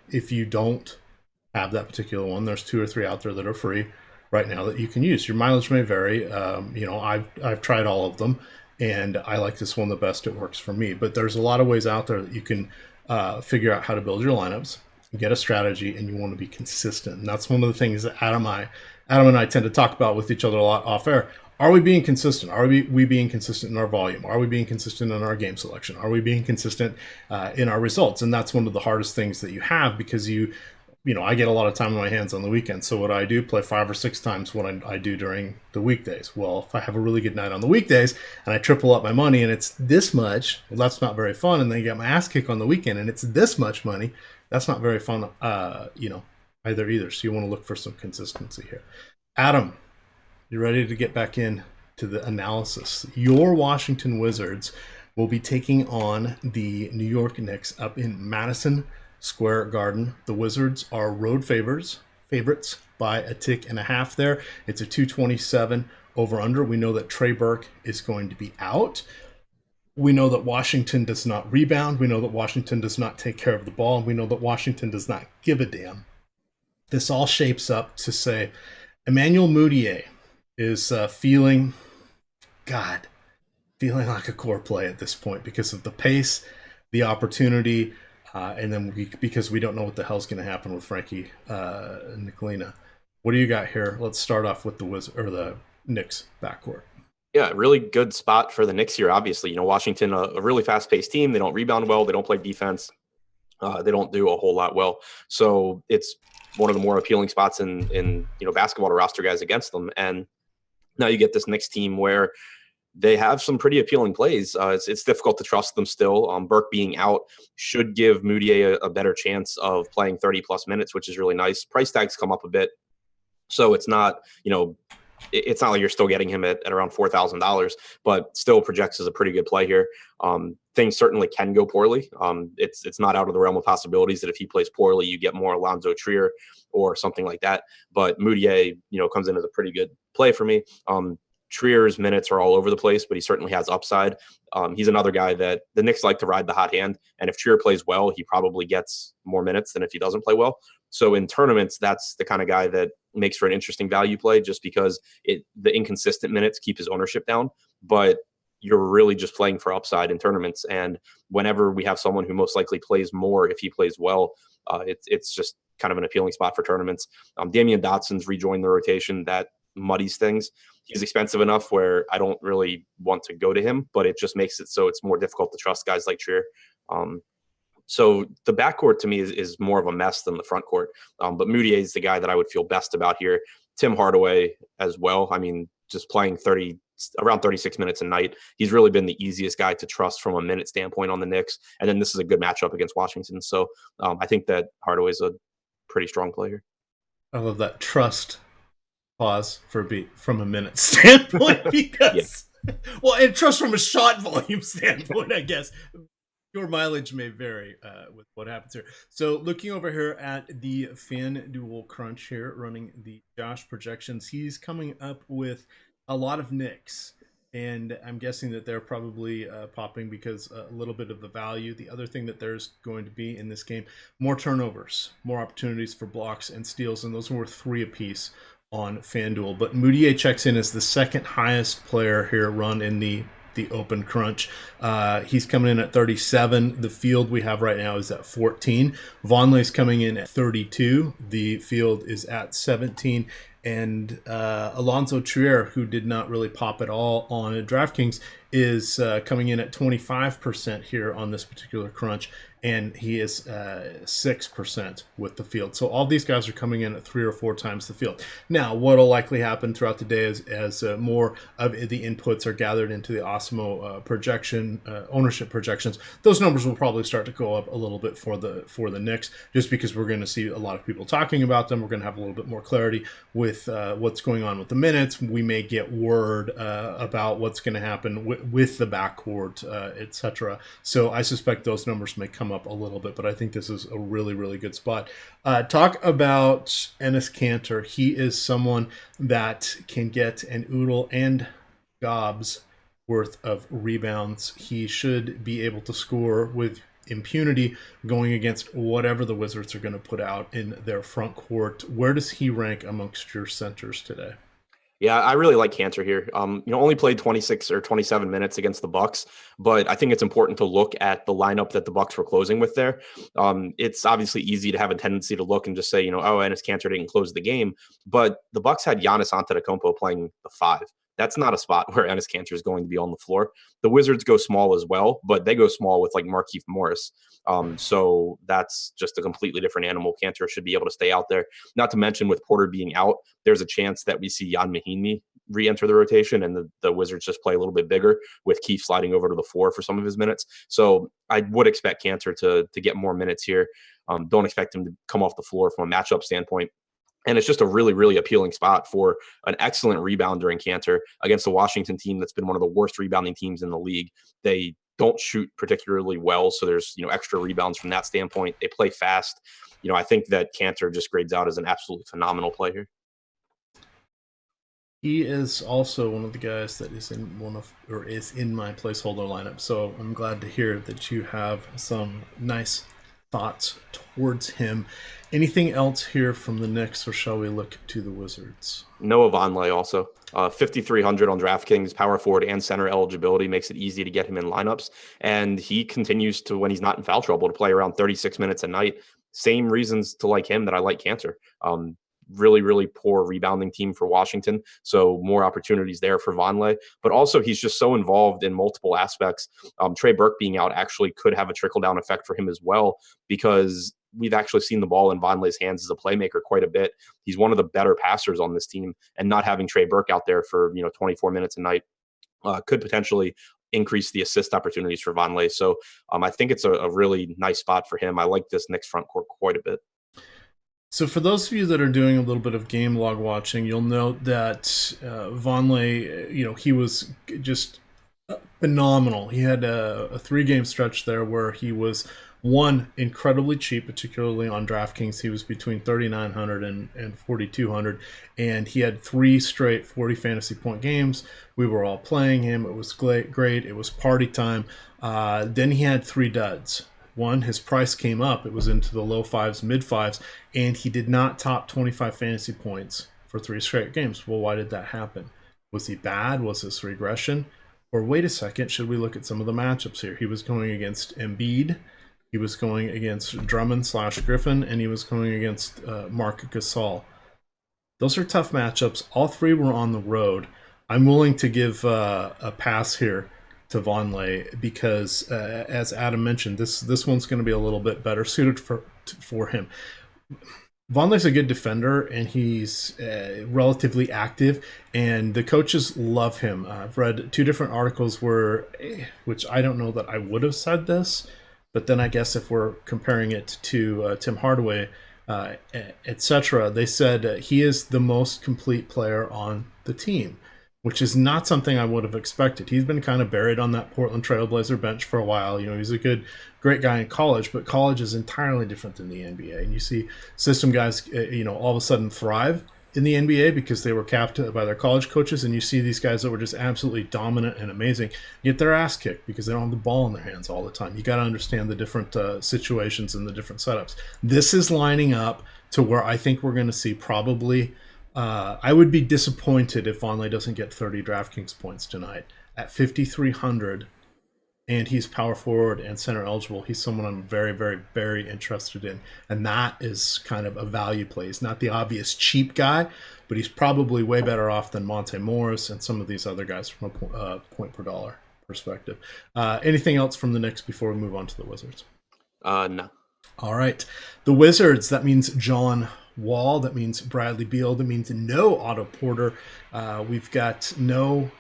if you don't have that particular one, there's 2 or 3 out there that are free right now that you can use. Your mileage may vary. I've tried all of them, and I like this one the best. It works for me, but there's a lot of ways out there that you can figure out how to build your lineups, get a strategy, and you want to be consistent. And that's one of the things that Adam and I tend to talk about with each other a lot off air. Are we being consistent? Are we being consistent in our volume? Are we being consistent in our game selection? Are we being consistent in our results? And that's one of the hardest things that you have, because I get a lot of time on my hands on the weekend. So what I do, play 5 or 6 times what I do during the weekdays. Well, if I have a really good night on the weekdays and I triple up my money and it's this much, well, that's not very fun. And then you get my ass kicked on the weekend and it's this much money. That's not very fun, either. So you want to look for some consistency here. Adam, you ready to get back in to the analysis? Your Washington Wizards will be taking on the New York Knicks up in Madison Square Garden. The Wizards are road favorites by 1.5 ticks there. It's a 227 over under. We know that Trey Burke is going to be out. We know that Washington does not rebound. We know that Washington does not take care of the ball. And we know that Washington does not give a damn. This all shapes up to say Emmanuel Mudiay is feeling like a core play at this point, because of the pace, the opportunity, and then because we don't know what the hell's going to happen with Frankie Ntilikina. What do you got here? Let's start off with the Knicks backcourt. Yeah, really good spot for the Knicks here. Obviously, Washington, a really fast-paced team. They don't rebound well. They don't play defense. They don't do a whole lot well. So it's one of the more appealing spots in basketball to roster guys against them. And now you get this Knicks team where they have some pretty appealing plays. It's difficult to trust them still. Burke being out should give Mudiay a better chance of playing 30-plus minutes, which is really nice. Price tags come up a bit. So it's not, it's not like you're still getting him at around $4,000, but still projects as a pretty good play here. Things certainly can go poorly. It's not out of the realm of possibilities that if he plays poorly, you get more Alonzo Trier or something like that. But Mudiay, comes in as a pretty good play for me. Trier's minutes are all over the place, but he certainly has upside. He's another guy that the Knicks like to ride the hot hand. And if Trier plays well, he probably gets more minutes than if he doesn't play well. So in tournaments, that's the kind of guy that makes for an interesting value play, just because the inconsistent minutes keep his ownership down. But you're really just playing for upside in tournaments. And whenever we have someone who most likely plays more if he plays well, it's just kind of an appealing spot for tournaments. Damian Dotson's rejoined the rotation. That muddies things. He's expensive enough where I don't really want to go to him, but it just makes it so it's more difficult to trust guys like Trier. So the backcourt to me is more of a mess than the front court. But Mudiay is the guy that I would feel best about here. Tim Hardaway as well. I mean, just playing around 36 minutes a night. He's really been the easiest guy to trust from a minute standpoint on the Knicks. And then this is a good matchup against Washington. So I think that Hardaway is a pretty strong player. I love that trust pause from a minute standpoint, because well, and trust from a shot volume standpoint, I guess. Your mileage may vary with what happens here. So looking over here at the FanDuel Crunch here, running the Josh projections, he's coming up with a lot of Knicks. And I'm guessing that they're probably popping because a little bit of the value. The other thing that there's going to be in this game, more turnovers, more opportunities for blocks and steals, and those were 3 apiece on FanDuel. But Moutier checks in as the second highest player here run in the open crunch. He's coming in at 37. The field we have right now is at 14. Vonleh's coming in at 32. The field is at 17. And Alonzo Trier, who did not really pop at all on DraftKings, is coming in at 25% here on this particular crunch, and he is 6% with the field. So all these guys are coming in at 3 or 4 times the field. Now, what will likely happen throughout the day is as more of the inputs are gathered into the Osmo projection, ownership projections, those numbers will probably start to go up a little bit for the Knicks, just because we're going to see a lot of people talking about them. We're going to have a little bit more clarity with what's going on with the minutes. We may get word about what's going to happen with the backcourt, etc. So I suspect those numbers may come up a little bit, but I think this is a really, really good spot. Talk about Enes Kanter. He is someone that can get an oodle and gobs worth of rebounds. He should be able to score with impunity going against whatever the Wizards are going to put out in their front court. Where does he rank amongst your centers today? Yeah, I really like Kanter here. Only played 26 or 27 minutes against the Bucks, but I think it's important to look at the lineup that the Bucks were closing with there. It's obviously easy to have a tendency to look and just say, Enes Kanter didn't close the game, but the Bucks had Giannis Antetokounmpo playing the 5. That's not a spot where Enes Kanter is going to be on the floor. The Wizards go small as well, but they go small with like Markieff Morris. So that's just a completely different animal. Kanter should be able to stay out there. Not to mention with Porter being out, there's a chance that we see Jan Mahinmi re-enter the rotation and the Wizards just play a little bit bigger with Keith sliding over to the 4 for some of his minutes. So I would expect Kanter to get more minutes here. Don't expect him to come off the floor from a matchup standpoint. And it's just a really, really appealing spot for an excellent rebounder in Kanter against a Washington team that's been one of the worst rebounding teams in the league. They don't shoot particularly well, so there's extra rebounds from that standpoint. They play fast. I think that Kanter just grades out as an absolutely phenomenal player. He is also one of the guys that is in my placeholder lineup. So I'm glad to hear that you have some nice thoughts towards him. Anything else here from the Knicks, or shall we look to the Wizards? Noah Vonleh also. 5,300 on DraftKings, power forward and center eligibility makes it easy to get him in lineups. And he continues to, when he's not in foul trouble, to play around 36 minutes a night. Same reasons to like him that I like Kanter. Really, really poor rebounding team for Washington. So more opportunities there for Vonleh. But also he's just so involved in multiple aspects. Trey Burke being out actually could have a trickle-down effect for him as well, because we've actually seen the ball in Vonleh's hands as a playmaker quite a bit. He's one of the better passers on this team, and not having Trey Burke out there for 24 minutes a night could potentially increase the assist opportunities for Vonleh. So I think it's a really nice spot for him. I like this Knicks front court quite a bit. So for those of you that are doing a little bit of game log watching, you'll note that Vonleh, he was just phenomenal. He had a 3-game stretch there where he was, one, incredibly cheap, particularly on DraftKings. He was between 3,900 and 4,200, and he had 3 straight 40 fantasy point games. We were all playing him. It was great. It was party time. Then he had 3 duds. One, his price came up. It was into the low 5s, mid 5s, and he did not top 25 fantasy points for 3 straight games. Well, why did that happen? Was he bad? Was this regression? Or wait a second, should we look at some of the matchups here? He was going against Embiid, he was going against Drummond/Griffin, and he was going against Marc Gasol. Those are tough matchups. All 3 were on the road. I'm willing to give a pass here to Vonleh because, as Adam mentioned, this one's going to be a little bit better suited for him. Vonleh's a good defender, and he's relatively active, and the coaches love him. I've read 2 different articles which I don't know that I would have said this, but then I guess if we're comparing it to Tim Hardaway, etc., they said he is the most complete player on the team, which is not something I would have expected. He's been kind of buried on that Portland Trailblazer bench for a while. He's a great guy in college, but college is entirely different than the NBA. And you see system guys, all of a sudden thrive in the NBA because they were capped by their college coaches, and you see these guys that were just absolutely dominant and amazing get their ass kicked because they don't have the ball in their hands all the time. You got to understand the different situations and the different setups. This is lining up to where I think we're going to see probably. I would be disappointed if Vonleh doesn't get 30 DraftKings points tonight at 5,300, and he's power forward and center eligible. He's someone I'm very, very, very interested in. And that is kind of a value play. He's not the obvious cheap guy, but he's probably way better off than Monte Morris and some of these other guys from a point per dollar perspective. Anything else from the Knicks before we move on to the Wizards? No. All right. The Wizards, that means John Wall. That means Bradley Beal. That means no Otto Porter. We've got no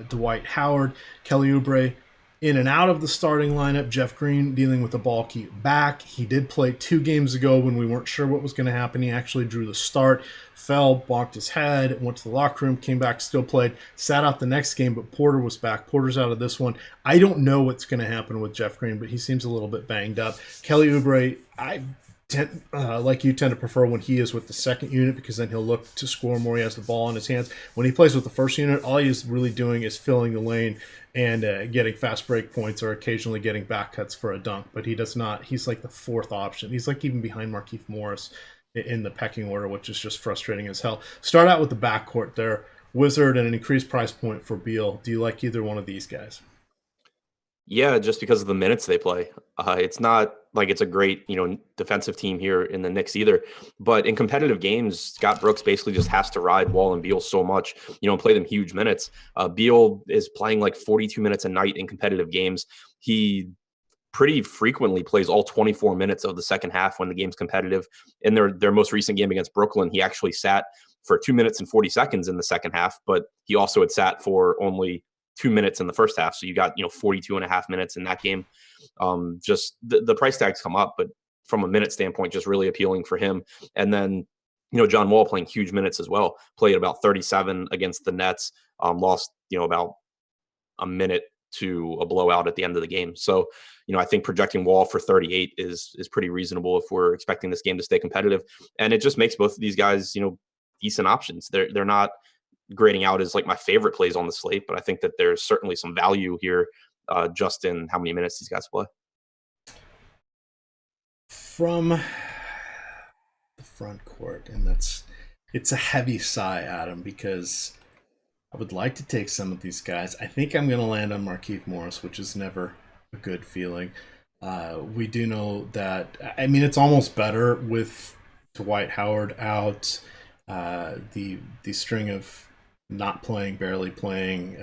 Dwight Howard. Kelly Oubre in and out of the starting lineup. Jeff Green dealing with a bulky back. He did play 2 games ago when we weren't sure what was going to happen. He actually drew the start, fell, bonked his head, went to the locker room, came back, still played, sat out the next game, but Porter was back. Porter's out of this one. I don't know what's going to happen with Jeff Green, but he seems a little bit banged up. Kelly Oubre, I like you tend to prefer when he is with the second unit because then he'll look to score more. He has the ball in his hands. When he plays with the first unit, all he is really doing is filling the lane and getting fast break points or occasionally getting back cuts for a dunk. But he does not. He's like the 4th option. He's like even behind Markieff Morris in the pecking order, which is just frustrating as hell. Start out with the backcourt there. Wizard and an increased price point for Beal. Do you like either one of these guys? Yeah, just because of the minutes they play. It's not like it's a great, defensive team here in the Knicks either. But in competitive games, Scott Brooks basically just has to ride Wall and Beal so much, and play them huge minutes. Beal is playing like 42 minutes a night in competitive games. He pretty frequently plays all 24 minutes of the second half when the game's competitive. In their most recent game against Brooklyn, he actually sat for 2 minutes and 40 seconds in the second half, but he also had sat for only 2 minutes in the first half. So you got, 42 and a half minutes in that game. Just the price tags come up, but from a minute standpoint, just really appealing for him. And then, John Wall playing huge minutes as well, played about 37 against the Nets, lost, about a minute to a blowout at the end of the game. So, I think projecting Wall for 38 is pretty reasonable if we're expecting this game to stay competitive. And it just makes both of these guys, decent options. They're not grading out as like my favorite plays on the slate, but I think that there's certainly some value here just in how many minutes these guys play. From the front court, and it's a heavy sigh, Adam, because I would like to take some of these guys. I think I'm going to land on Markieff Morris, which is never a good feeling. We do know that, it's almost better with Dwight Howard out, the string of not playing, barely playing,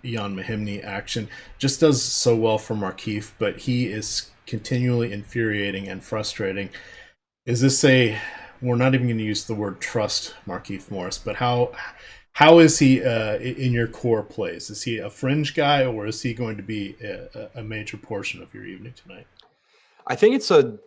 Ian Mahimni action just does so well for Markieff, but he is continually infuriating and frustrating. Is this we're not even going to use the word trust Markieff Morris, but how is he in your core plays? Is he a fringe guy, or is he going to be a major portion of your evening tonight? I think it's a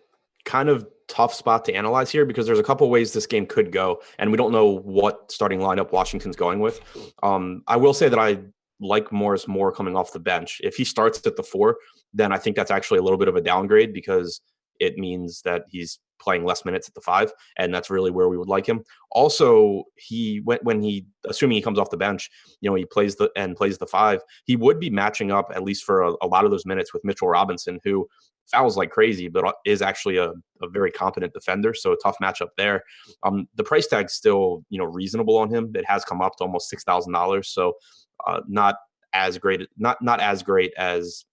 kind of tough spot to analyze here because there's a couple ways this game could go, and we don't know what starting lineup Washington's going with. I will say that I like Morris more coming off the bench. If he starts at the 4, then I think that's actually a little bit of a downgrade because it means that he's playing less minutes at the 5, and that's really where we would like him. Also, assuming he comes off the bench, he plays the 5, he would be matching up at least for a lot of those minutes with Mitchell Robinson, who fouls like crazy, but is actually a very competent defender. So a tough matchup there. The price tag's still, reasonable on him. It has come up to almost $6,000. So not as great, not as great as,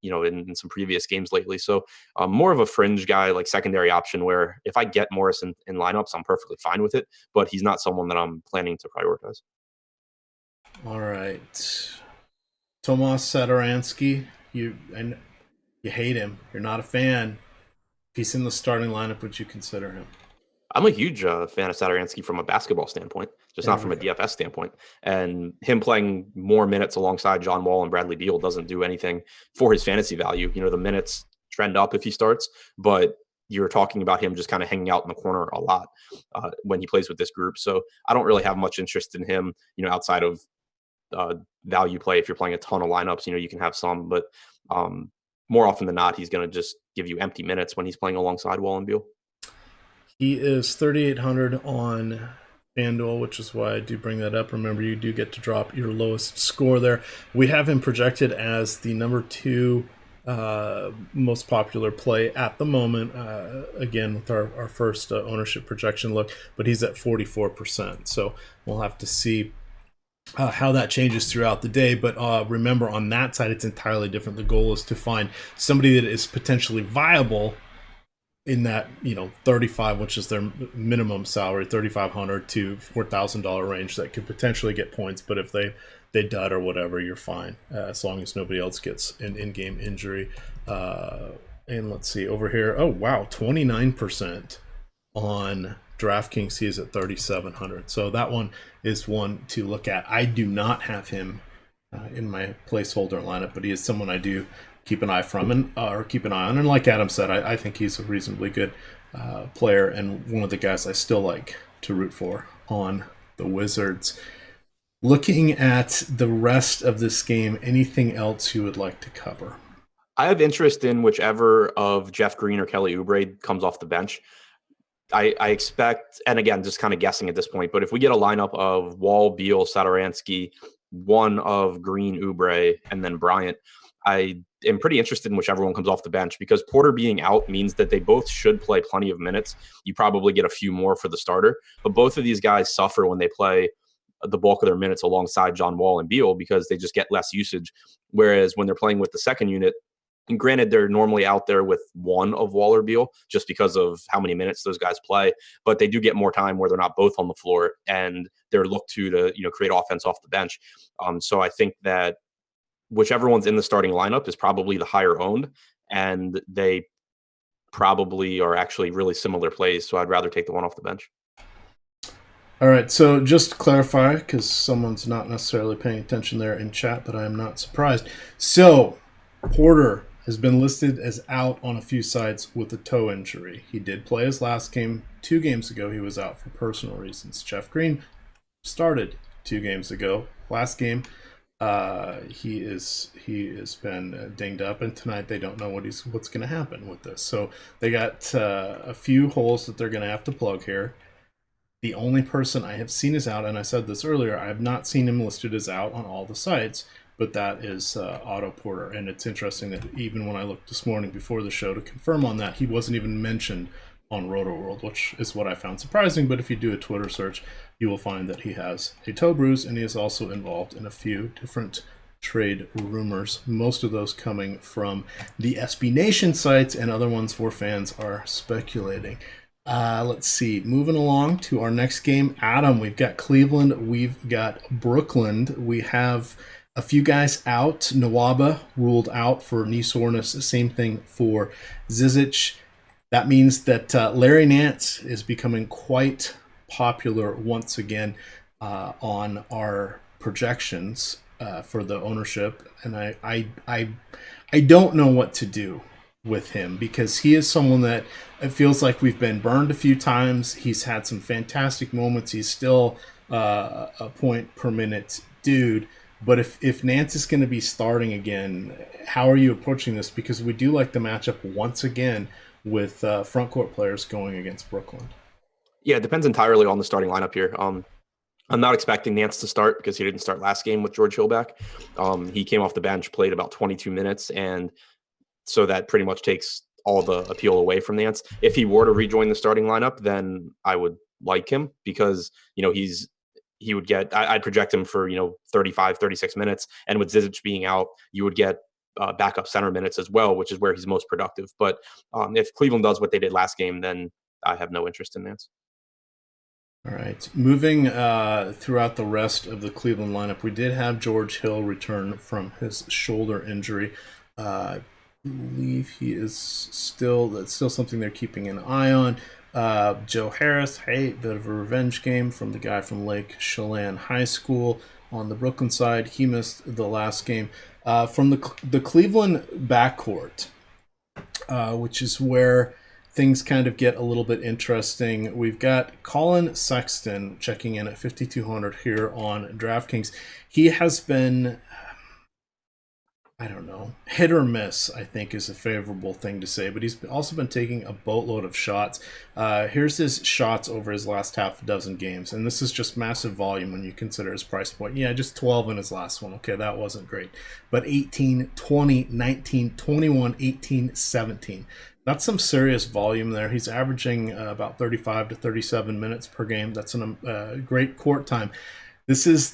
in some previous games lately. So more of a fringe guy, like secondary option, where if I get Morris in lineups, I'm perfectly fine with it, but he's not someone that I'm planning to prioritize. All right. Tomas Satoransky, you hate him. You're not a fan. If he's in the starting lineup, would you consider him? I'm a huge fan of Satoransky from a basketball standpoint, just not from a DFS standpoint. And him playing more minutes alongside John Wall and Bradley Beal doesn't do anything for his fantasy value. The minutes trend up if he starts, but you're talking about him just kind of hanging out in the corner a lot when he plays with this group. So I don't really have much interest in him, outside of value play. If you're playing a ton of lineups, you can have some, but more often than not, he's going to just give you empty minutes when he's playing alongside Wall and Beal. He is 3,800 on FanDuel, which is why I do bring that up. Remember, you do get to drop your lowest score there. We have him projected as the number 2 most popular play at the moment. Again, with our first ownership projection look, but he's at 44%. So we'll have to see how that changes throughout the day. But remember, on that side, it's entirely different. The goal is to find somebody that is potentially viable in that 35, which is their minimum salary, $3,500 to $4,000 range, that could potentially get points. But if they dud or whatever, you're fine, as long as nobody else gets an in-game injury. And let's see over here. Oh wow, 29% on DraftKings. He is at 3,700. So that one is one to look at. I do not have him in my placeholder lineup, but he is someone I do keep an eye on. And like Adam said, I think he's a reasonably good player and one of the guys I still like to root for on the Wizards. Looking at the rest of this game, anything else you would like to cover? I have interest in whichever of Jeff Green or Kelly Oubre comes off the bench. I expect, and again, just kind of guessing at this point, but if we get a lineup of Wall, Beal, Satoransky, one of Green, Oubre, and then Bryant, I am pretty interested in whichever one comes off the bench, because Porter being out means that they both should play plenty of minutes. You probably get a few more for the starter, but both of these guys suffer when they play the bulk of their minutes alongside John Wall and Beal because they just get less usage. Whereas when they're playing with the second unit, and granted, they're normally out there with one of Wall or Beal just because of how many minutes those guys play, but they do get more time where they're not both on the floor and they're looked to create offense off the bench. So I think that whichever one's in the starting lineup is probably the higher owned, and they probably are actually really similar plays. So I'd rather take the one off the bench. All right, so just to clarify, because someone's not necessarily paying attention there in chat, but I am not surprised. So Porter has been listed as out on a few sites with a toe injury. He did play his last game 2 games ago. He was out for personal reasons. Jeff Green started 2 games ago. Last game, he has been dinged up, and tonight they don't know what's going to happen with this. So they got a few holes that they're going to have to plug here. The only person I have seen is out, and I said this earlier, I have not seen him listed as out on all the sites, but that is Otto Porter. And it's interesting that even when I looked this morning before the show to confirm on that, he wasn't even mentioned on RotoWorld, which is what I found surprising. But if you do a Twitter search, you will find that he has a toe bruise, and he is also involved in a few different trade rumors, most of those coming from the SB Nation sites, and other ones where fans are speculating. Let's see. Moving along to our next game. Adam, we've got Cleveland. We've got Brooklyn. We have a few guys out. Nwaba ruled out for knee soreness. Same thing for Zizic. That means that Larry Nance is becoming quite popular once again on our projections for the ownership. And I don't know what to do with him, because he is someone that it feels like we've been burned a few times. He's had some fantastic moments. He's still a point per minute dude. But if Nance is going to be starting again, how are you approaching this? Because we do like the matchup once again with front court players going against Brooklyn. Yeah, it depends entirely on the starting lineup here. I'm not expecting Nance to start because he didn't start last game with George Hill back. He came off the bench, played about 22 minutes, and so that pretty much takes all the appeal away from Nance. If he were to rejoin the starting lineup, then I would like him because, he would get, I'd project him for, 35, 36 minutes. And with Zizic being out, you would get backup center minutes as well, which is where he's most productive. But if Cleveland does what they did last game, then I have no interest in Nance. All right. Moving throughout the rest of the Cleveland lineup, we did have George Hill return from his shoulder injury. I believe he is that's still something they're keeping an eye on. Joe Harris, bit of a revenge game from the guy from Lake Chelan High School on the Brooklyn side. He missed the last game. From the Cleveland backcourt, which is where things kind of get a little bit interesting. We've got Colin Sexton checking in at 5,200 here on DraftKings. He has been I don't know, hit or miss, I think is a favorable thing to say, but he's also been taking a boatload of shots. Here's his shots over his last half a dozen games, and this is just massive volume when you consider his price point. Yeah, just 12 in his last one. Okay, that wasn't great. But 18, 20, 19, 21, 18, 17. That's some serious volume there. He's averaging about 35 to 37 minutes per game. That's a great court time. This is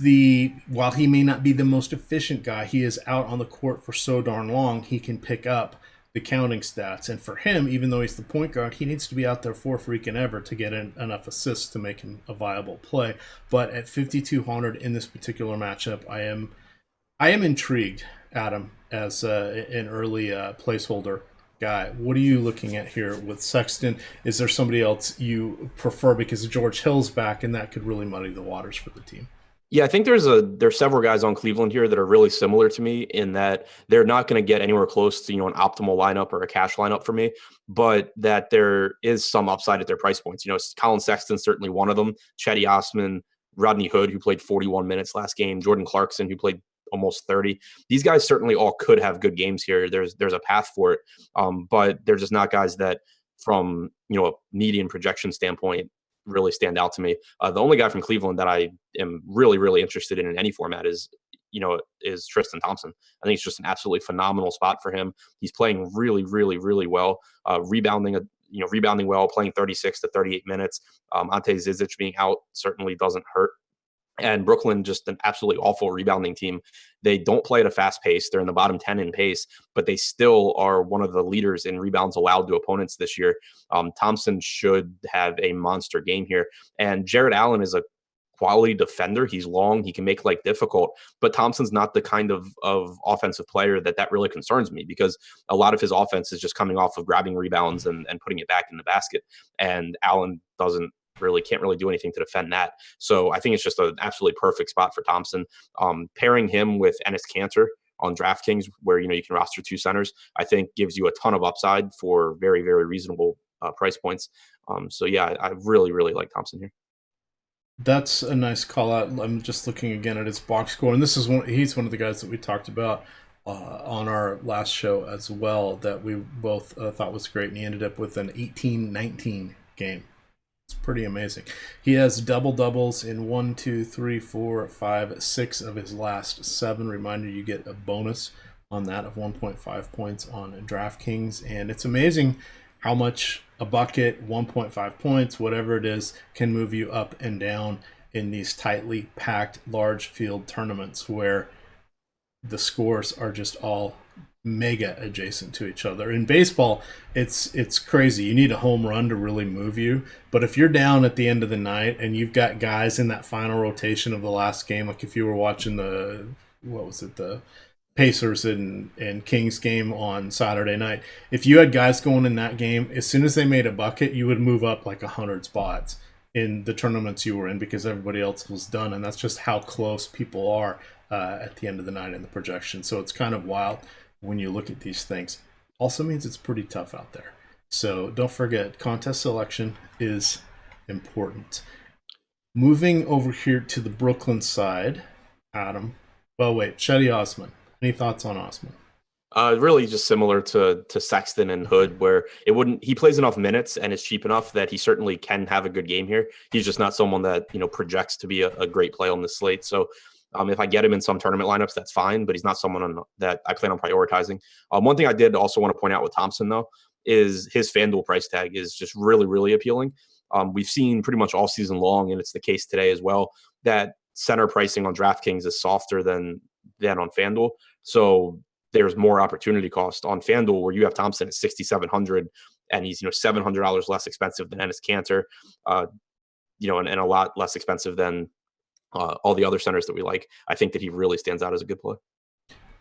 while he may not be the most efficient guy, he is out on the court for so darn long, he can pick up the counting stats. And for him, even though he's the point guard, he needs to be out there for freaking ever to get enough assists to make him a viable play. But at 5,200 in this particular matchup, I am intrigued, Adam, as an early placeholder guy. What are you looking at here with Sexton? Is there somebody else you prefer because George Hill's back, and that could really muddy the waters for the team? Yeah, I think there's several guys on Cleveland here that are really similar to me in that they're not going to get anywhere close to, an optimal lineup or a cash lineup for me, but that there is some upside at their price points. Colin Sexton's certainly one of them. Chetty Osman, Rodney Hood, who played 41 minutes last game, Jordan Clarkson, who played almost 30. These guys certainly all could have good games here. There's a path for it, but they're just not guys that from a median projection standpoint really stand out to me. The only guy from Cleveland that I am really, really interested in any format is Tristan Thompson. I think it's just an absolutely phenomenal spot for him. He's playing really, really, really well, rebounding well, playing 36 to 38 minutes. Ante Zizic being out certainly doesn't hurt. And Brooklyn, just an absolutely awful rebounding team. They don't play at a fast pace. They're in the bottom 10 in pace, but they still are one of the leaders in rebounds allowed to opponents this year. Thompson should have a monster game here. And Jared Allen is a quality defender. He's long. He can make life difficult. But Thompson's not the kind of offensive player that really concerns me, because a lot of his offense is just coming off of grabbing rebounds and putting it back in the basket. And Allen can't really do anything to defend that. So I think it's just an absolutely perfect spot for Thompson. Pairing him with Enes Kanter on DraftKings, where you can roster two centers, I think gives you a ton of upside for very, very reasonable price points. So yeah, I really, really like Thompson here. That's a nice call out. I'm just looking again at his box score, and he's one of the guys that we talked about on our last show as well, that we both thought was great, and he ended up with an 18-19 game. It's pretty amazing. He has double doubles in 1, 2, 3, 4, 5, 6 of his last 7. Reminder, you get a bonus on that of 1.5 points on DraftKings, and it's amazing how much a bucket, 1.5 points, whatever it is, can move you up and down in these tightly packed large field tournaments where the scores are just all mega adjacent to each other. In baseball, it's crazy. You need a home run to really move you. But if you're down at the end of the night and you've got guys in that final rotation of the last game, like if you were watching the Pacers and Kings game on Saturday night, if you had guys going in that game, as soon as they made a bucket, you would move up like 100 spots in the tournaments you were in because everybody else was done. And that's just how close people are at the end of the night in the projection. So it's kind of wild when you look at these things. Also means it's pretty tough out there. So don't forget, contest selection is important. Moving over here to the Brooklyn side, Adam. Well, wait, Chetty Osman. Any thoughts on Osman? Really just similar to Sexton and Hood, where he plays enough minutes and is cheap enough that he certainly can have a good game here. He's just not someone that, projects to be a great play on the slate. So if I get him in some tournament lineups, that's fine, but he's not someone that I plan on prioritizing. One thing I did also want to point out with Thompson, though, is his FanDuel price tag is just really, really appealing. We've seen pretty much all season long, and it's the case today as well, that center pricing on DraftKings is softer than on FanDuel. So there's more opportunity cost on FanDuel, where you have Thompson at $6,700, and he's $700 less expensive than Enes Kanter, and a lot less expensive than all the other centers that we like. I think that he really stands out as a good play.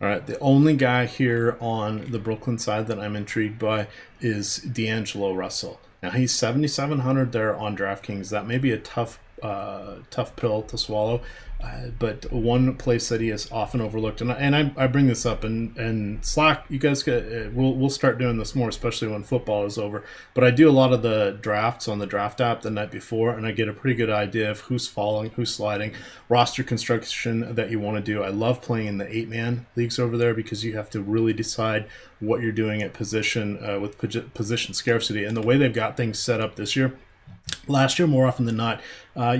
All right, the only guy here on the Brooklyn side that I'm intrigued by is D'Angelo Russell. Now he's 7,700 there on DraftKings. That may be a tough tough pill to swallow. But one place that he is often overlooked, and I bring this up, and Slack, you guys we'll start doing this more, especially when football is over. But I do a lot of the drafts on the draft app the night before, and I get a pretty good idea of who's falling, who's sliding, roster construction that you want to do. I love playing in the 8-man leagues over there because you have to really decide what you're doing at position with position scarcity, and the way they've got things set up this year. Last year, more often than not,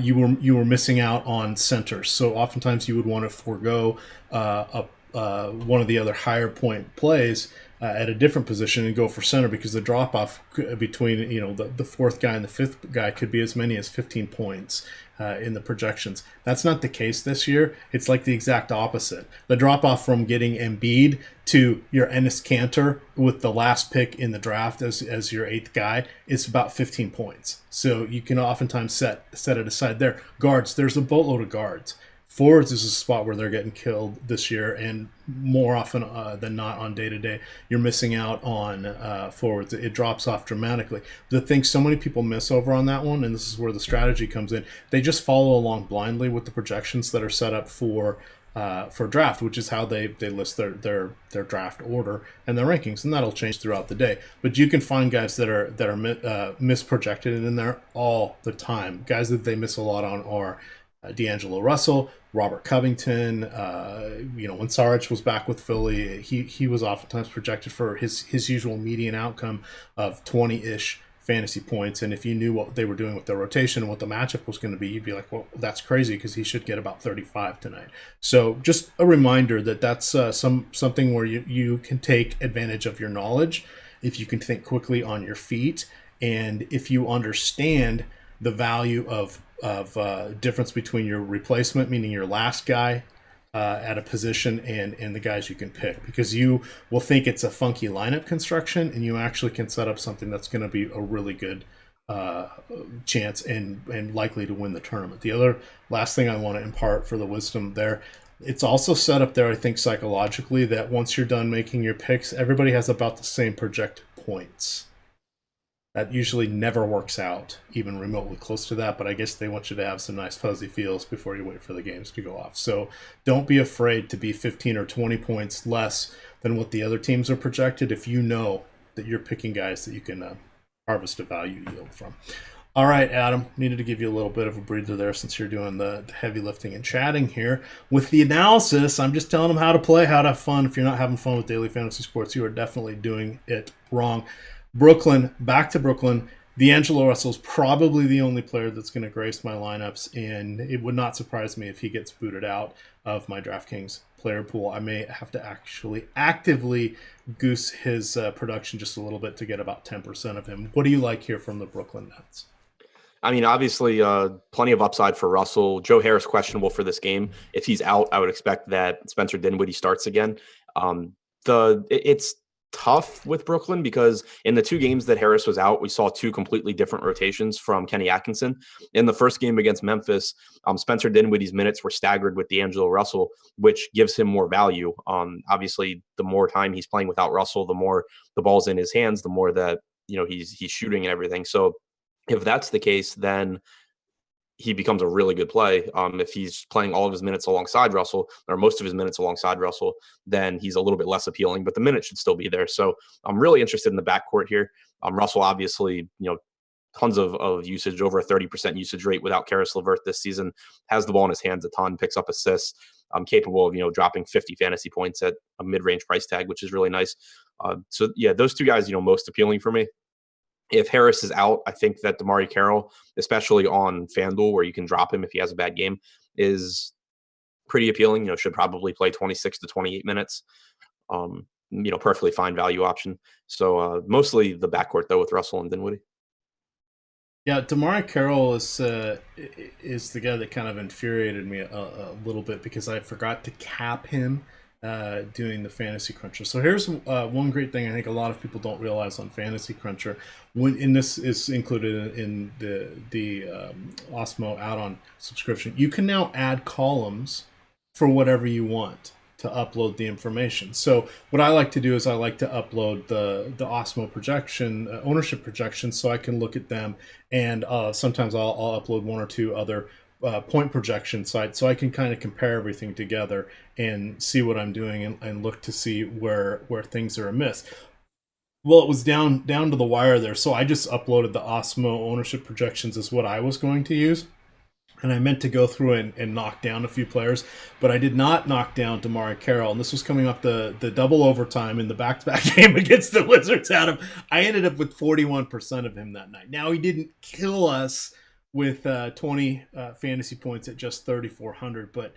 you were missing out on centers. So oftentimes you would want to forego one of the other higher point plays at a different position and go for center, because the drop off between the fourth guy and the fifth guy could be as many as 15 points in the projections. That's not the case this year. It's like the exact opposite. The drop off from getting Embiid to your Enes Kanter with the last pick in the draft as your 8th guy is about 15 points. So you can oftentimes set it aside there. Guards, there's a boatload of guards. Forwards is a spot where they're getting killed this year, and more often than not on day-to-day, you're missing out on forwards. It drops off dramatically. The thing so many people miss over on that one, and this is where the strategy comes in, they just follow along blindly with the projections that are set up for draft, which is how they list their draft order and their rankings, and that'll change throughout the day. But you can find guys that are misprojected in there all the time. Guys that they miss a lot on are D'Angelo Russell, Robert Covington. When Saric was back with Philly, he was oftentimes projected for his usual median outcome of 20-ish fantasy points. And if you knew what they were doing with their rotation and what the matchup was going to be, you'd be like, well, that's crazy because he should get about 35 tonight. So just a reminder that that's something where you can take advantage of your knowledge if you can think quickly on your feet, and if you understand the value of difference between your replacement, meaning your last guy at a position, and the guys you can pick, because you will think it's a funky lineup construction, and you actually can set up something that's going to be a really good chance and likely to win the tournament. The other last thing I want to impart for the wisdom there, it's also set up there, I think, psychologically, that once you're done making your picks, everybody has about the same projected points. That usually never works out, even remotely close to that, but I guess they want you to have some nice fuzzy feels before you wait for the games to go off. So don't be afraid to be 15 or 20 points less than what the other teams are projected if you know that you're picking guys that you can harvest a value yield from. All right, Adam, needed to give you a little bit of a breather there since you're doing the heavy lifting and chatting here. With the analysis, I'm just telling them how to play, how to have fun. If you're not having fun with daily fantasy sports, you are definitely doing it wrong. Brooklyn, back to Brooklyn. D'Angelo Russell's probably the only player that's going to grace my lineups, and it would not surprise me if he gets booted out of my DraftKings player pool. I may have to actually actively goose his production just a little bit to get about 10% of him. What do you like here from the Brooklyn Nets? I mean, obviously, plenty of upside for Russell. Joe Harris questionable for this game. If he's out, I would expect that Spencer Dinwiddie starts again. It's tough with Brooklyn because in the 2 games that Harris was out, we saw 2 completely different rotations from Kenny Atkinson. In the first game against Memphis, Spencer Dinwiddie's minutes were staggered with D'Angelo Russell, which gives him more value. Obviously, the more time he's playing without Russell, the more the ball's in his hands, the more that he's shooting and everything. So if that's the case, then he becomes a really good play. If he's playing all of his minutes alongside Russell, or most of his minutes alongside Russell, then he's a little bit less appealing, but the minutes should still be there. So I'm really interested in the backcourt here. Russell, obviously, tons of usage, over a 30% usage rate without Karis LeVert this season, has the ball in his hands a ton, picks up assists, capable of, dropping 50 fantasy points at a mid-range price tag, which is really nice. So yeah, those 2 guys, most appealing for me. If Harris is out, I think that DeMarre Carroll, especially on FanDuel, where you can drop him if he has a bad game, is pretty appealing. Should probably play 26 to 28 minutes. Perfectly fine value option. So mostly the backcourt, though, with Russell and Dinwiddie. Yeah, DeMarre Carroll is the guy that kind of infuriated me a little bit because I forgot to cap him doing the Fantasy Cruncher. So here's one great thing I think a lot of people don't realize on Fantasy Cruncher, and this is included in the Osmo add-on subscription. You can now add columns for whatever you want to upload the information. So what I like to do is I like to upload the Osmo projection, ownership projections, so I can look at them, and sometimes I'll upload one or two other point projection sites, so I can kind of compare everything together and see what I'm doing, and look to see where things are amiss. Well, it was down to the wire there, so I just uploaded the Osmo ownership projections as what I was going to use. And I meant to go through and knock down a few players, but I did not knock down DeMar Carroll. And this was coming off the double overtime in the back-to-back game against the Wizards, Adam. I ended up with 41% of him that night. Now, he didn't kill us with 20 fantasy points at just 3,400, but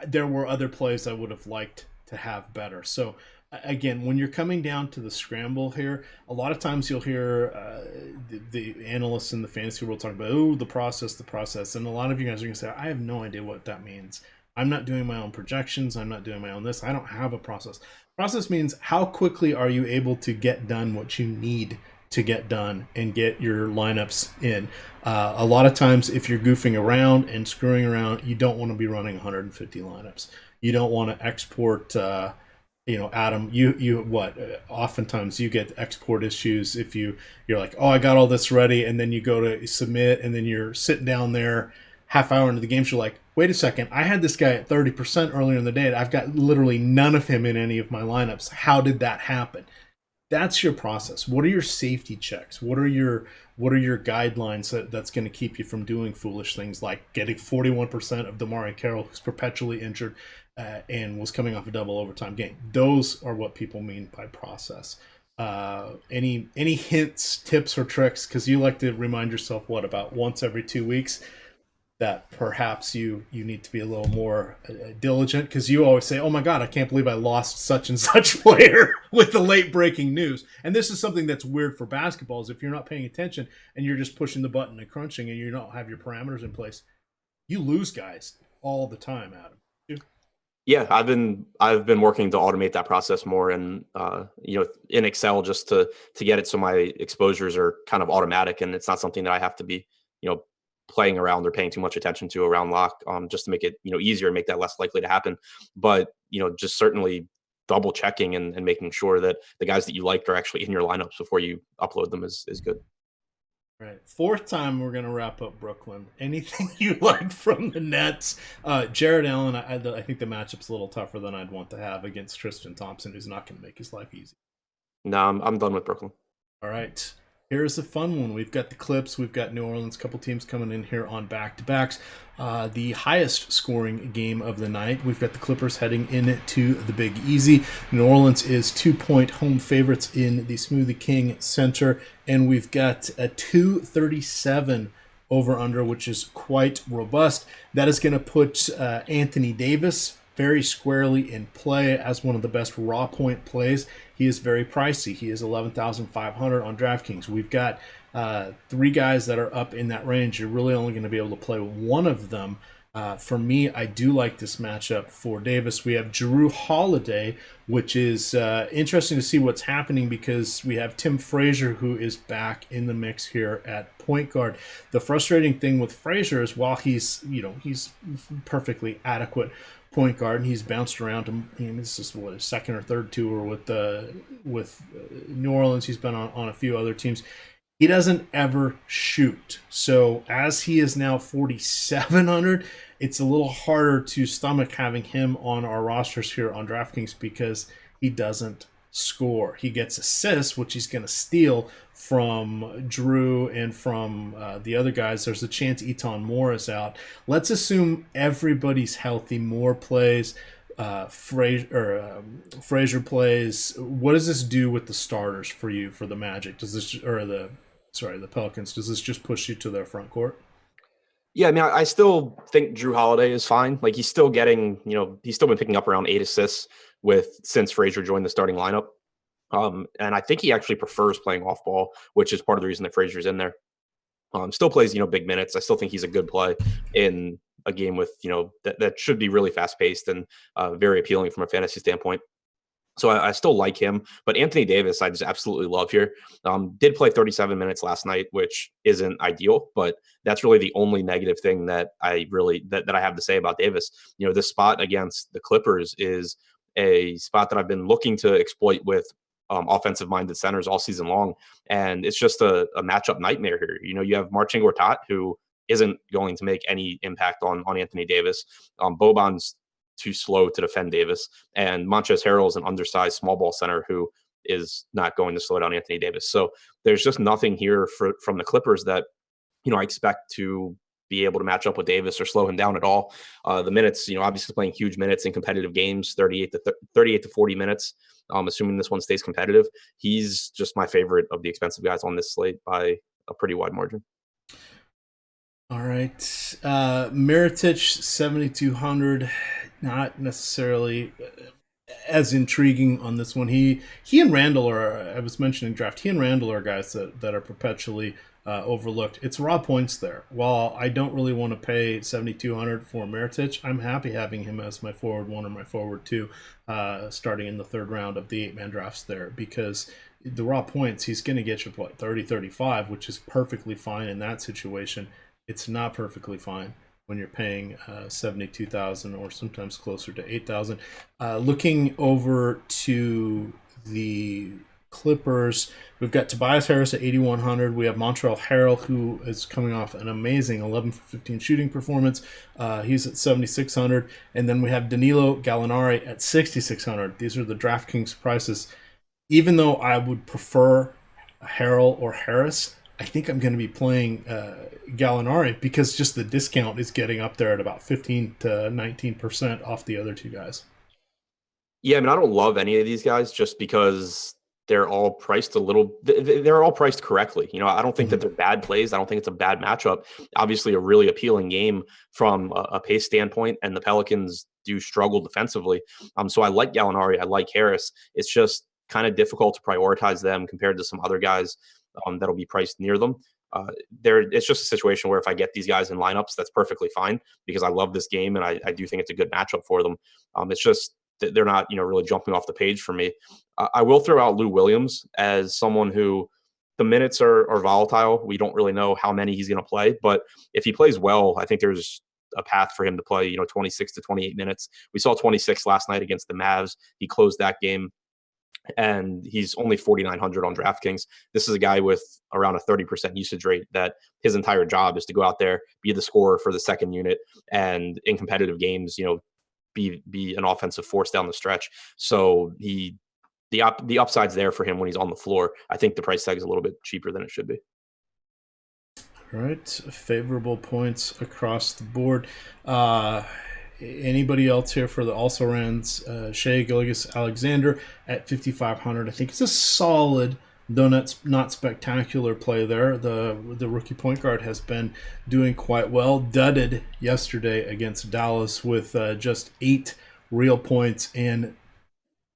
there were other plays I would have liked to have better. So, again, when you're coming down to the scramble here, a lot of times you'll hear the analysts in the fantasy world talk about, the process. And a lot of you guys are going to say, I have no idea what that means. I'm not doing my own projections. I'm not doing my own this. I don't have a process. Process means how quickly are you able to get done what you need to get done and get your lineups in. A lot of times, if you're goofing around and screwing around, you don't want to be running 150 lineups. You don't want to export... Adam, oftentimes you get export issues if you're like, oh, I got all this ready, and then you go to submit, and then you're sitting down there half hour into the game, you're like, wait a second, I had this guy at 30% earlier in the day, and I've got literally none of him in any of my lineups. How did that happen? That's your process. What are your safety checks? What are your guidelines that's going to keep you from doing foolish things like getting 41% of DeMar Carroll, who's perpetually injured, and was coming off a double overtime game? Those are what people mean by process. Any hints, tips, or tricks? Because you like to remind yourself, about once every 2 weeks, that perhaps you need to be a little more diligent, because you always say, oh my God, I can't believe I lost such and such player with the late breaking news. And this is something that's weird for basketball, is if you're not paying attention and you're just pushing the button and crunching and you don't have your parameters in place, you lose guys all the time, Adam. Yeah, I've been working to automate that process more, and in Excel, just to get it so my exposures are kind of automatic, and it's not something that I have to be playing around or paying too much attention to around lock, just to make it easier and make that less likely to happen. But just certainly double checking and making sure that the guys that you liked are actually in your lineups before you upload them is good. Right. Fourth time we're going to wrap up Brooklyn. Anything you like from the Nets? Jared Allen, I think the matchup's a little tougher than I'd want to have against Tristan Thompson, who's not going to make his life easy. No, I'm done with Brooklyn. All right. Here's a fun one. We've got the Clips. We've got New Orleans. A couple teams coming in here on back-to-backs. The highest scoring game of the night. We've got the Clippers heading into the Big Easy. New Orleans is 2-point home favorites in the Smoothie King Center. And we've got a 237 over-under, which is quite robust. That is going to put Anthony Davis very squarely in play as one of the best raw point plays. He is very pricey. He is $11,500 on DraftKings. We've got three guys that are up in that range. You're really only going to be able to play one of them. For me, I do like this matchup for Davis. We have Jrue Holiday, which is interesting to see what's happening, because we have Tim Frazier, who is back in the mix here at point guard. The frustrating thing with Frazier is, while he's perfectly adequate point guard, and he's bounced around him. This is his second or third tour with New Orleans. He's been on a few other teams. He doesn't ever shoot. So as he is now 4,700, it's a little harder to stomach having him on our rosters here on DraftKings, because he doesn't score. He gets assists, which he's going to steal from Jrue and from the other guys. There's a chance Eton Moore is out. Let's assume everybody's healthy. Moore plays, Frazier plays. What does this do with the starters for you for the Magic? Does this, or the Pelicans? Does this just push you to their front court? Yeah, I mean, I still think Jrue Holiday is fine. Like, he's still getting, he's still been picking up around 8 assists since Frazier joined the starting lineup. And I think he actually prefers playing off ball, which is part of the reason that Frazier's in there. Still plays, big minutes. I still think he's a good play in a game with, that should be really fast paced and very appealing from a fantasy standpoint. So I still like him, but Anthony Davis, I just absolutely love here. Did play 37 minutes last night, which isn't ideal, but that's really the only negative thing that I have to say about Davis. This spot against the Clippers is a spot that I've been looking to exploit with offensive-minded centers all season long, and it's just a matchup nightmare here. You have Marcin Gortat, who isn't going to make any impact on Anthony Davis. Boban's too slow to defend Davis, and Montrezl Harrell is an undersized small ball center who is not going to slow down Anthony Davis. So there's just nothing here from the Clippers that I expect to be able to match up with Davis or slow him down at all. The minutes, obviously playing huge minutes in competitive games, 38 to 40 minutes. Assuming this one stays competitive, he's just my favorite of the expensive guys on this slate by a pretty wide margin. All right. Mirotic, 7,200. Not necessarily as intriguing on this one. He and Randall I was mentioning draft, he and Randall are guys that are perpetually overlooked. It's raw points there. While I don't really want to pay 7,200 for Mirotic, I'm happy having him as my forward 1 or my forward 2 starting in the third round of the 8-man drafts there, because the raw points, he's going to get you 30, 35, which is perfectly fine in that situation. It's not perfectly fine when you're paying 72,000 or sometimes closer to 8,000. Looking over to the Clippers, we've got Tobias Harris at 8,100. We have Montrezl Harrell, who is coming off an amazing 11 for 15 shooting performance. He's at 7,600. And then we have Danilo Gallinari at 6,600. These are the DraftKings prices. Even though I would prefer Harrell or Harris, I think I'm going to be playing Gallinari because just the discount is getting up there at about 15 to 19% off the other two guys. Yeah, I mean, I don't love any of these guys just because they're all priced they're all priced correctly. I don't think that they're bad plays. I don't think it's a bad matchup. Obviously, a really appealing game from a pace standpoint, and the Pelicans do struggle defensively. So I like Gallinari. I like Harris. It's just kind of difficult to prioritize them compared to some other guys that'll be priced near them. It's just a situation where if I get these guys in lineups, that's perfectly fine because I love this game and I do think it's a good matchup for them. It's just they're not, really jumping off the page for me. I will throw out Lou Williams as someone who the minutes are volatile. We don't really know how many he's going to play, but if he plays well, I think there's a path for him to play, 26 to 28 minutes. We saw 26 last night against the Mavs. He closed that game, and he's only 4,900 on DraftKings. This is a guy with around a 30% usage rate that his entire job is to go out there, be the scorer for the second unit, and in competitive games, be an offensive force down the stretch. So the upside's there for him when he's on the floor. I think the price tag is a little bit cheaper than it should be. All right, favorable points across the board. Anybody else here for the also-rans? Shai Gilgeous-Alexander at 5,500. I think it's a solid, though not spectacular play there. The rookie point guard has been doing quite well. Dudded yesterday against Dallas with just 8 real points and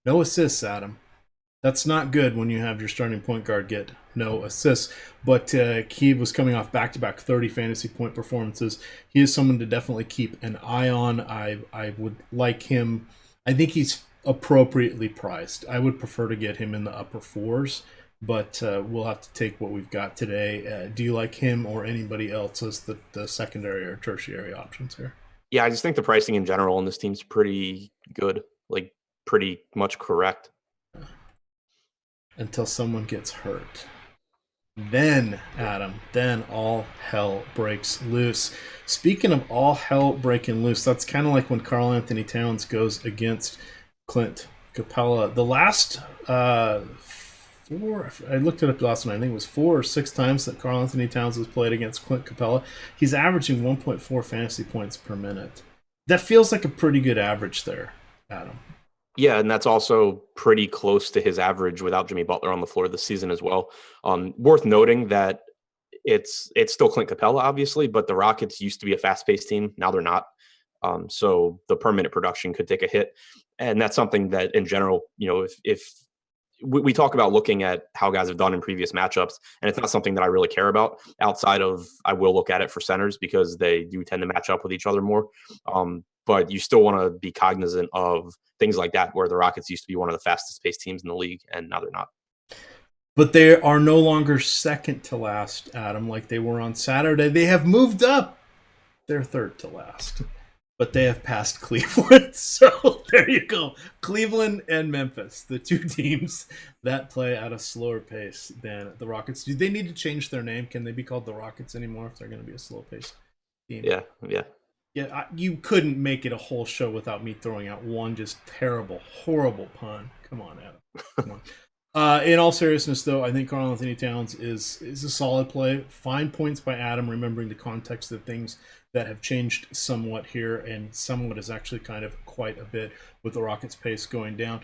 no assists, Adam. That's not good when you have your starting point guard get no assists. But he was coming off back-to-back 30 fantasy point performances. He is someone to definitely keep an eye on. I would like him. I think he's appropriately priced. I would prefer to get him in the upper 4s, but we'll have to take what we've got today. Do you like him or anybody else as the secondary or tertiary options here? Yeah, I just think the pricing in general on this team's pretty good, like pretty much correct. Until someone gets hurt. Then, Adam, all hell breaks loose. Speaking of all hell breaking loose, that's kind of like when Karl Anthony Towns goes against Clint Capella. The last 4, I looked it up last night, I think it was 4 or 6 times that Karl Anthony Towns was played against Clint Capella. He's averaging 1.4 fantasy points per minute. That feels like a pretty good average there, Adam. Yeah, and that's also pretty close to his average without Jimmy Butler on the floor this season as well. Worth noting that it's still Clint Capella, obviously, but the Rockets used to be a fast-paced team. Now they're not. So the per-minute production could take a hit. And that's something that, in general, if we talk about looking at how guys have done in previous matchups, and it's not something that I really care about outside of I will look at it for centers because they do tend to match up with each other more. But you still want to be cognizant of things like that, where the Rockets used to be one of the fastest paced teams in the league, and now they're not. But they are no longer second to last, Adam, like they were on Saturday. They have moved up. They're third to last. but they have passed Cleveland. So there you go. Cleveland and Memphis, the two teams that play at a slower pace than the Rockets. Do they need to change their name? Can they be called the Rockets anymore if they're going to be a slow pace team? Yeah. Yeah, you couldn't make it a whole show without me throwing out one just terrible, horrible pun. Come on, Adam. Come on. In all seriousness, though, I think Karl Anthony Towns is a solid play. Fine points by Adam, remembering the context of things that have changed somewhat here, and somewhat is actually kind of quite a bit with the Rockets' pace going down.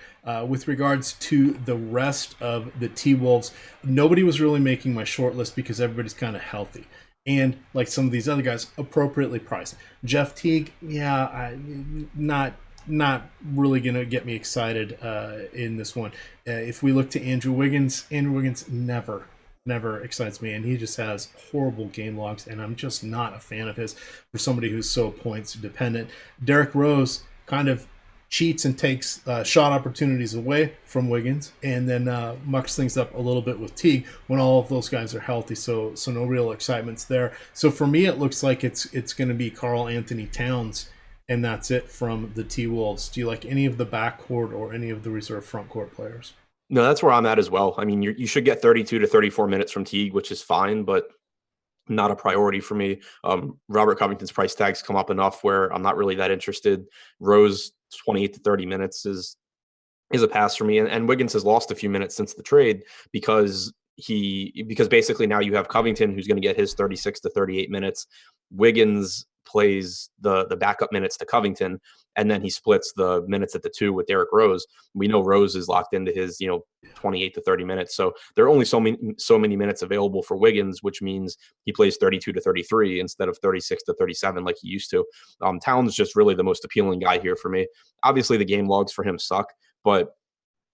With regards to the rest of the T-Wolves, nobody was really making my short list because everybody's kind of healthy. And like some of these other guys, appropriately priced. Jeff Teague, not really going to get me excited in this one. If we look to Andrew Wiggins never excites me, and he just has horrible game logs, and I'm just not a fan of his for somebody who's so points dependent. Derrick Rose kind of cheats and takes shot opportunities away from Wiggins, and then mucks things up a little bit with Teague when all of those guys are healthy. So no real excitement's there. So for me, it looks like it's going to be Karl Anthony Towns, and that's it from the T-Wolves. Do you like any of the backcourt or any of the reserve frontcourt players? No, that's where I'm at as well. I mean, you should get 32 to 34 minutes from Teague, which is fine, but not a priority for me. Robert Covington's price tags come up enough where I'm not really that interested. Rose 28 to 30 minutes is a pass for me, and Wiggins has lost a few minutes since the trade because basically now you have Covington who's going to get his 36 to 38 minutes. Wiggins plays the backup minutes to Covington, and then he splits the minutes at the two with Derrick Rose. We know Rose is locked into his 28 to 30 minutes, so there are only so many minutes available for Wiggins, which means he plays 32 to 33 instead of 36 to 37 like he used to. Towns just really the most appealing guy here for me. Obviously the game logs for him suck, but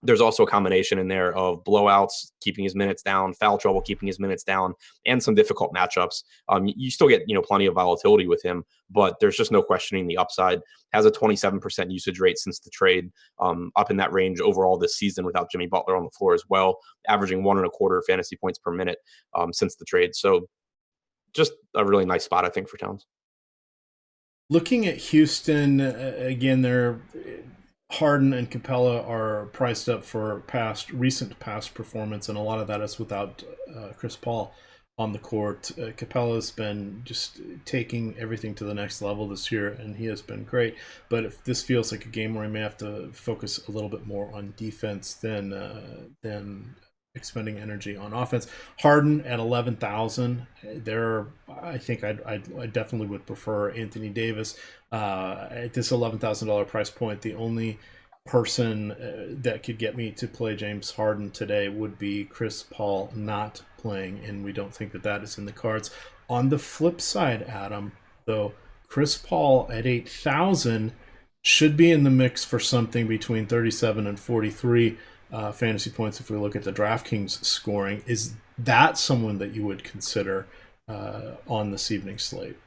there's also a combination in there of blowouts, keeping his minutes down, foul trouble, keeping his minutes down, and some difficult matchups. You still get, plenty of volatility with him, but there's just no questioning the upside. Has a 27% usage rate since the trade, up in that range overall this season without Jimmy Butler on the floor as well, averaging 1.25 fantasy points per minute since the trade. So just a really nice spot, I think, for Towns. Looking at Houston, again, they're Harden and Capella are priced up for recent past performance, and a lot of that is without Chris Paul on the court. Capella's been just taking everything to the next level this year, and he has been great. But if this feels like a game where he may have to focus a little bit more on defense than expending energy on offense. Harden at 11,000. I think I definitely would prefer Anthony Davis at this $11,000 price point. The only person that could get me to play James Harden today would be Chris Paul not playing, and we don't think that is in the cards. On the flip side, Adam, though, Chris Paul at 8,000 should be in the mix for something between 37 and 43 fantasy points if we look at the DraftKings scoring. Is that someone that you would consider on this evening's slate?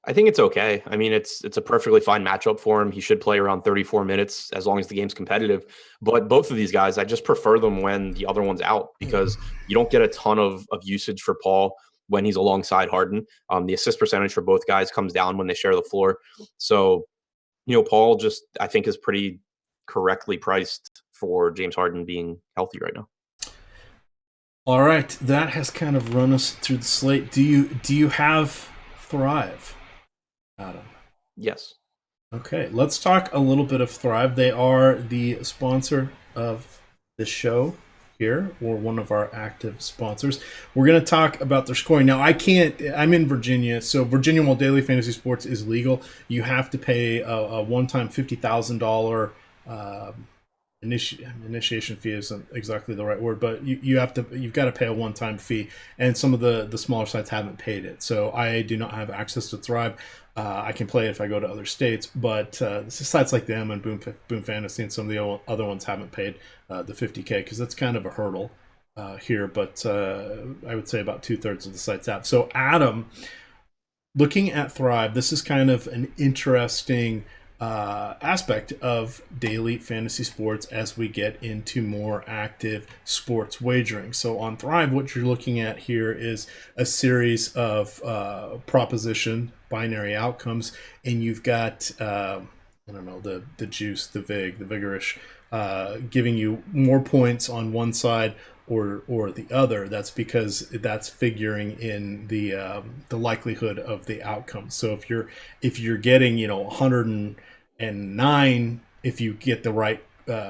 I think it's okay. I mean, it's a perfectly fine matchup for him. He should play around 34 minutes as long as the game's competitive. But both of these guys, I just prefer them when the other one's out because you don't get a ton of usage for Paul when he's alongside Harden. The assist percentage for both guys comes down when they share the floor. So, Paul just, I think, is pretty correctly priced for James Harden being healthy right now. All right, that has kind of run us through the slate. Do you have Thrive, Adam? Yes. Okay, let's talk a little bit of Thrive. They are the sponsor of the show here, or one of our active sponsors. We're going to talk about their scoring. Now, I'm in Virginia, so Virginia, while daily fantasy sports is legal, you have to pay a one-time $50,000 initiation fee isn't exactly the right word, but you've got to pay a one-time fee, and some of the smaller sites haven't paid it. So I do not have access to Thrive. I can play it if I go to other states, but sites like them and Boom Fantasy and some of the other ones haven't paid the $50K because that's kind of a hurdle here. But I would say about 2/3 of the sites have. So Adam, looking at Thrive, this is kind of an interesting aspect of daily fantasy sports as we get into more active sports wagering. So on Thrive, what you're looking at here is a series of proposition binary outcomes, and you've got I don't know, the juice, the vigorish, giving you more points on one side or the other. That's because that's figuring in the likelihood of the outcome. So if you're getting 109 if you get the right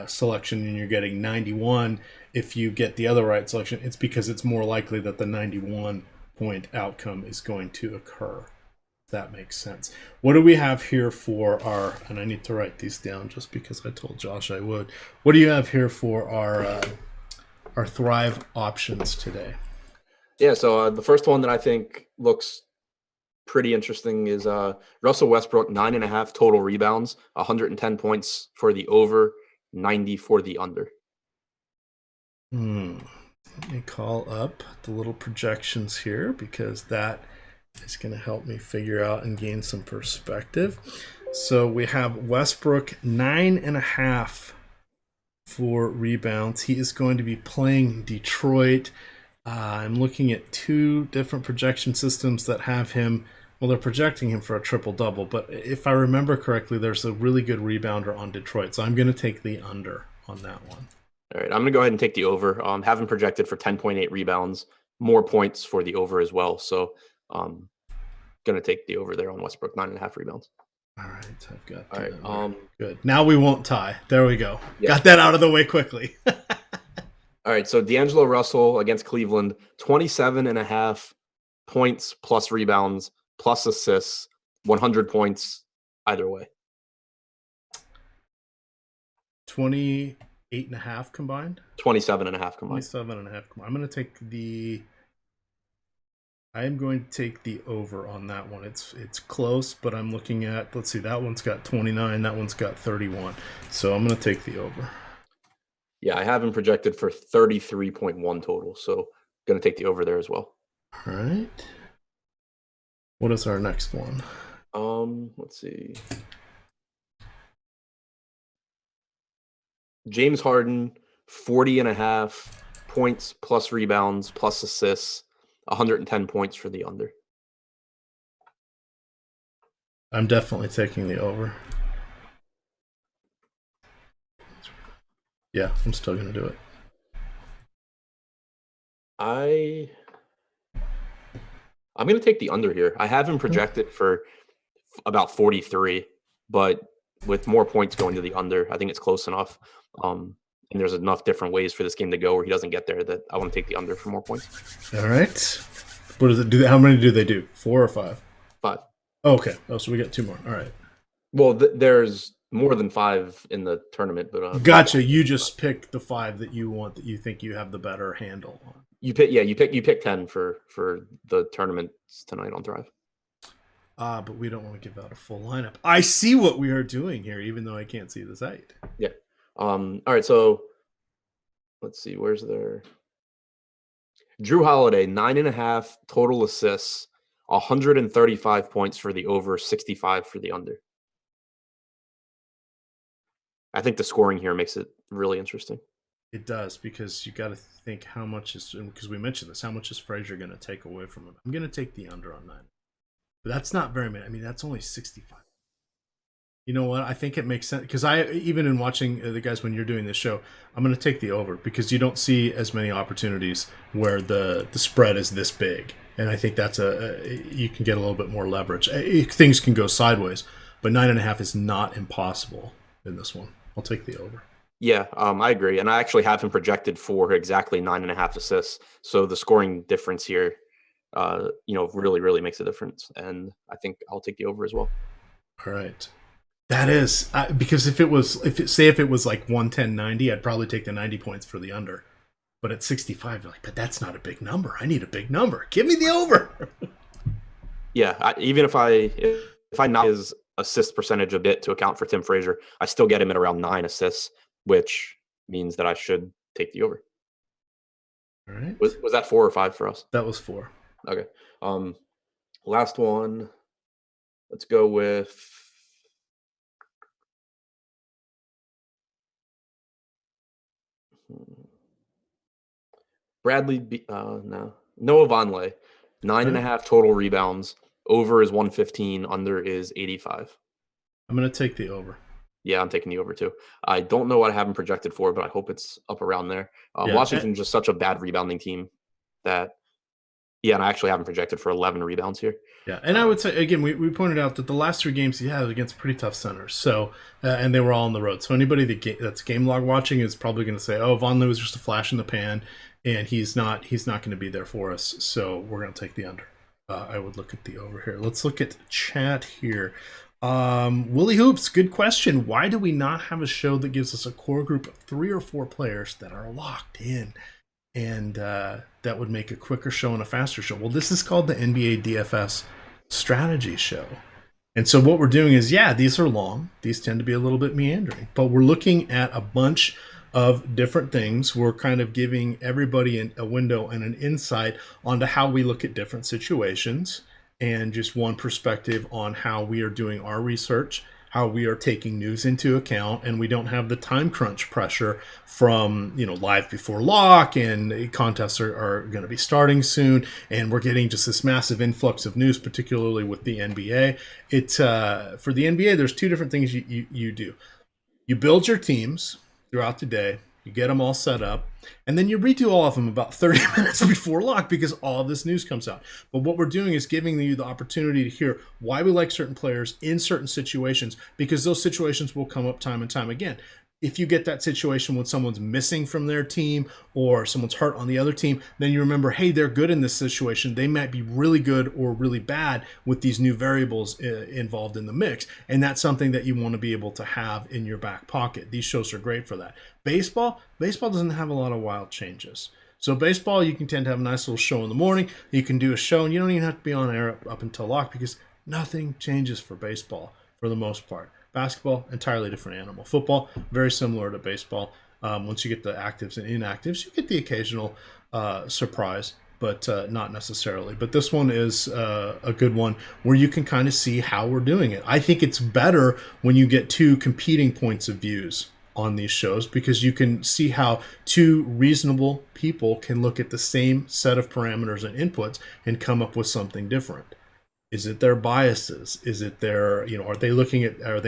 selection, and you're getting 91 if you get the other right selection, it's because it's more likely that the 91 point outcome is going to occur. That makes sense. What do we have here for our, and I need to write these down just because I told Josh I would. What do you have here for our Thrive options today? Yeah, so the first one that I think looks pretty interesting is Russell Westbrook, 9.5 total rebounds, 110 points for the over, 90 for the under. Let me call up the little projections here, because that is going to help me figure out and gain some perspective. So we have Westbrook 9.5 for rebounds. He is going to be playing Detroit. I'm looking at two different projection systems that have him. Well, they're projecting him for a triple-double, but if I remember correctly, there's a really good rebounder on Detroit, so I'm going to take the under on that one. All right, I'm going to go ahead and take the over. Have him projected for 10.8 rebounds, more points for the over as well. So going to take the over there on Westbrook, 9.5 rebounds. All right, I've got that. All right, good. Now we won't tie. There we go. Yeah. Got that out of the way quickly. All right, so D'Angelo Russell against Cleveland, 27.5 points plus rebounds plus assists, 100 points either way. 28.5 combined? 27.5 combined. 27.5 combined. I'm going to take the over on that one. It's close, but I'm looking at, let's see, that one's got 29, that one's got 31. So I'm going to take the over. Yeah, I have him projected for 33.1 total, so going to take the over there as well. All right. What is our next one? Let's see. James Harden, 40.5 points plus rebounds plus assists, 110 points for the under. I'm definitely taking the over. Yeah, I'm still going to do it. I'm going to take the under here. I have him projected for about 43, but with more points going to the under, I think it's close enough. And there's enough different ways for this game to go where he doesn't get there that I want to take the under for more points. All right. What does it do? How many do they do? 4 or 5? 5. Oh, okay. Oh, so we got 2 more. All right. Well, there's more than 5 in the tournament, but gotcha. You just pick the 5 that you want, that you think you have the better handle on. You pick 10 for the tournaments tonight on Thrive. But we don't want to give out a full lineup. I see what we are doing here, even though I can't see the site. Yeah. All right. So let's see. Where's there? Drew Holiday, 9.5 total assists, 135 points for the over, 65 for the under. I think the scoring here makes it really interesting. It does, because you got to think how much is, because we mentioned this, how much is Frazier going to take away from him? I'm going to take the under on that. But that's not very many. I mean, that's only 65. You know what? I think it makes sense, because even in watching the guys when you're doing this show, I'm going to take the over, because you don't see as many opportunities where the spread is this big. And I think that's you can get a little bit more leverage. Things can go sideways, but 9.5 is not impossible in this one. I'll take the over. Yeah, I agree. And I actually have him projected for exactly 9.5 assists. So the scoring difference here, really, really makes a difference. And I think I'll take the over as well. All right. That is, because if it was like 110-90, I'd probably take the 90 points for the under. But at 65, you're like, but that's not a big number. I need a big number. Give me the over. Yeah, even if I knock his assist percentage a bit to account for Tim Frazier, I still get him at around 9 assists, which means that I should take the over. All right. Was that 4 or 5 for us? That was 4. Okay. Last one. Let's go with No. Noah Vonleh, 9.5 total rebounds. Over is 115. Under is 85. I'm going to take the over. Yeah, I'm taking the over too. I don't know what I have him projected for, but I hope it's up around there. Washington's just such a bad rebounding team that, yeah, and I actually have him projected for 11 rebounds here. Yeah, and I would say, again, we pointed out that the last 3 games he had against pretty tough centers, so and they were all on the road. So anybody that's game log watching is probably going to say, oh, Vonleh was just a flash in the pan, and he's not going to be there for us, so we're going to take the under. I would look at the over here. Let's look at chat here. Willie Hoops, good question. Why do we not have a show that gives us a core group of 3 or 4 players that are locked in? And that would make a quicker show and a faster show. Well, this is called the NBA DFS strategy show. And so what we're doing is, yeah, these are long. These tend to be a little bit meandering. But we're looking at a bunch of different things. We're kind of giving everybody a window and an insight onto how we look at different situations, and just one perspective on how we are doing our research, how we are taking news into account, and we don't have the time crunch pressure from, live before lock, and contests are going to be starting soon, and we're getting just this massive influx of news, particularly with the NBA. For the NBA, there's 2 different things you do. You build your teams throughout the day, you get them all set up, and then you redo all of them about 30 minutes before lock because all of this news comes out. But what we're doing is giving you the opportunity to hear why we like certain players in certain situations, because those situations will come up time and time again. If you get that situation when someone's missing from their team or someone's hurt on the other team, then you remember, hey, they're good in this situation. They might be really good or really bad with these new variables involved in the mix. And that's something that you want to be able to have in your back pocket. These shows are great for that. Baseball doesn't have a lot of wild changes. So baseball, you can tend to have a nice little show in the morning. You can do a show, and you don't even have to be on air up until lock, because nothing changes for baseball for the most part. Basketball, entirely different animal. Football, very similar to baseball. Once you get the actives and inactives, you get the occasional surprise, but not necessarily. But this one is a good one where you can kind of see how we're doing it. I think it's better when you get 2 competing points of views on these shows, because you can see how 2 reasonable people can look at the same set of parameters and inputs and come up with something different. Is it their biases? Is it their, are they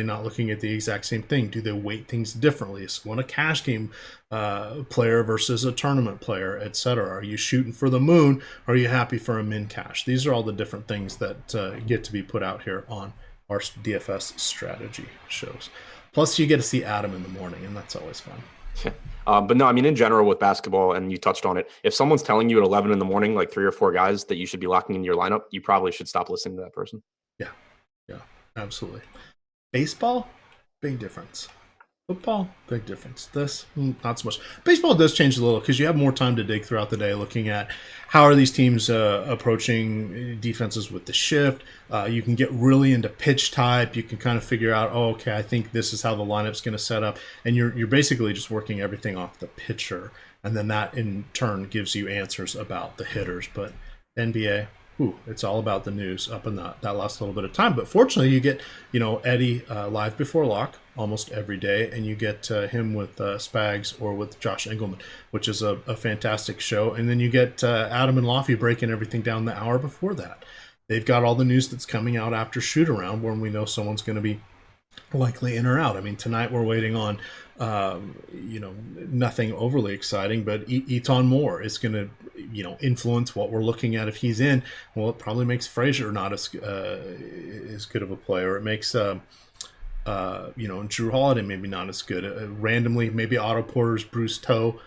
not looking at the exact same thing? Do they weight things differently? Is one a cash game player versus a tournament player, etc.? Are you shooting for the moon? Are you happy for a min cash? These are all the different things that get to be put out here on our DFS strategy shows. Plus, you get to see Adam in the morning, and that's always fun. But no, I mean, in general with basketball, and you touched on it, if someone's telling you at 11 in the morning, like 3 or 4 guys that you should be locking into your lineup, you probably should stop listening to that person. Yeah, absolutely. Baseball, big difference. Football, big difference. This, not so much. Baseball does change a little because you have more time to dig throughout the day looking at how are these teams approaching defenses with the shift. You can get really into pitch type. You can kind of figure out, I think this is how the lineup's going to set up. And you're basically just working everything off the pitcher. And then that, in turn, gives you answers about the hitters. But NBA, it's all about the news up in that last little bit of time. But fortunately, you get, Eddie live before lock almost every day, and you get him with Spags or with Josh Engelman, which is a fantastic show. And then you get Adam and Lofty breaking everything down the hour before that. They've got all the news that's coming out after shoot around when we know someone's going to be likely in or out. I mean, tonight we're waiting on, nothing overly exciting, but Eton Moore is going to, influence what we're looking at if he's in. Well, it probably makes Frazier not as good of a player. It makes, Drew Holiday maybe not as good. Randomly, maybe Otto Porter's bruised toe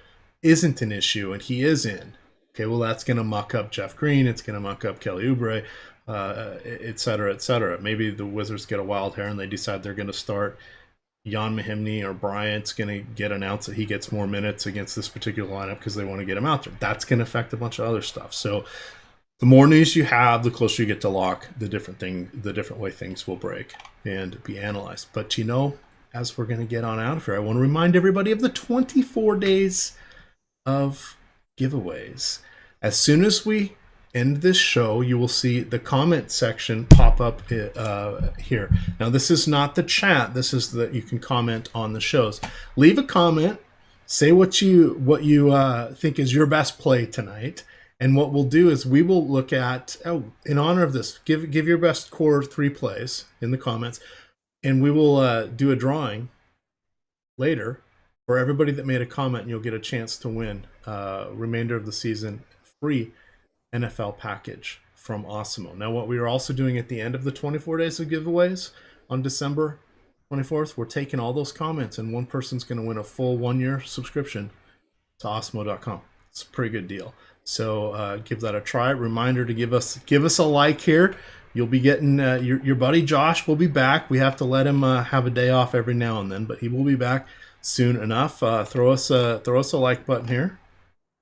isn't an issue, and he is in. Okay, well, that's going to muck up Jeff Green. It's going to muck up Kelly Oubre, et cetera, et cetera. Maybe the Wizards get a wild hair and they decide they're going to start Jan Mahimny, or Bryant's going to get announced that he gets more minutes against this particular lineup because they want to get him out there. That's going to affect a bunch of other stuff. So the more news you have, the closer you get to lock, the different way things will break and be analyzed. But as we're going to get on out of here, I want to remind everybody of the 24 days of giveaways. As soon as we end this show, you will see the comment section pop up here. Now, this is not the chat. This is that you can comment on the shows. Leave a comment Say what you think is your best play tonight. And what we'll do is we will look at, in honor of this, give your best core 3 plays in the comments, and we will do a drawing later for everybody that made a comment, and you'll get a chance to win remainder of the season free NFL package from Osmo. Now, what we are also doing at the end of the 24 days of giveaways on December 24th, we're taking all those comments, and one person's going to win a full 1-year subscription to Osmo.com. It's a pretty good deal. So give that a try. Reminder to give us a like here. You'll be getting your buddy Josh will be back. We have to let him have a day off every now and then, but he will be back soon enough. Throw us a like button here,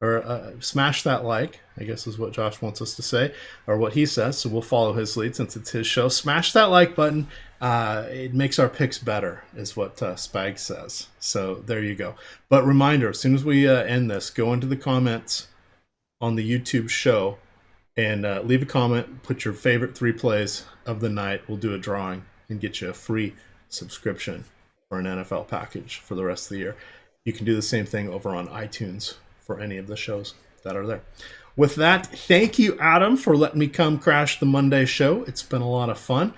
or smash that like, I guess is what Josh wants us to say, or what he says. So we'll follow his lead since it's his show. Smash that like button. It makes our picks better, is what Spag says. So there you go. But reminder, as soon as we end this, go into the comments on the YouTube show and leave a comment. Put your favorite 3 plays of the night. We'll do a drawing and get you a free subscription for an NFL package for the rest of the year. You can do the same thing over on iTunes for any of the shows that are there. With that, thank you, Adam, for letting me come crash the Monday show. It's been a lot of fun.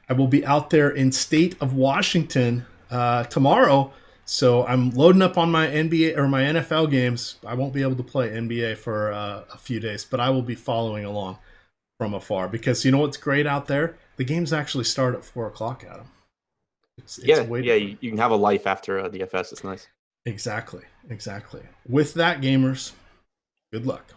I will be out there in state of Washington tomorrow, so I'm loading up on my NBA or my NFL games. I won't be able to play NBA for a few days, but I will be following along from afar, because you know what's great out there? The games actually start at 4 o'clock, Adam. You can have a life after DFS. It's nice. Exactly. With that, gamers, good luck.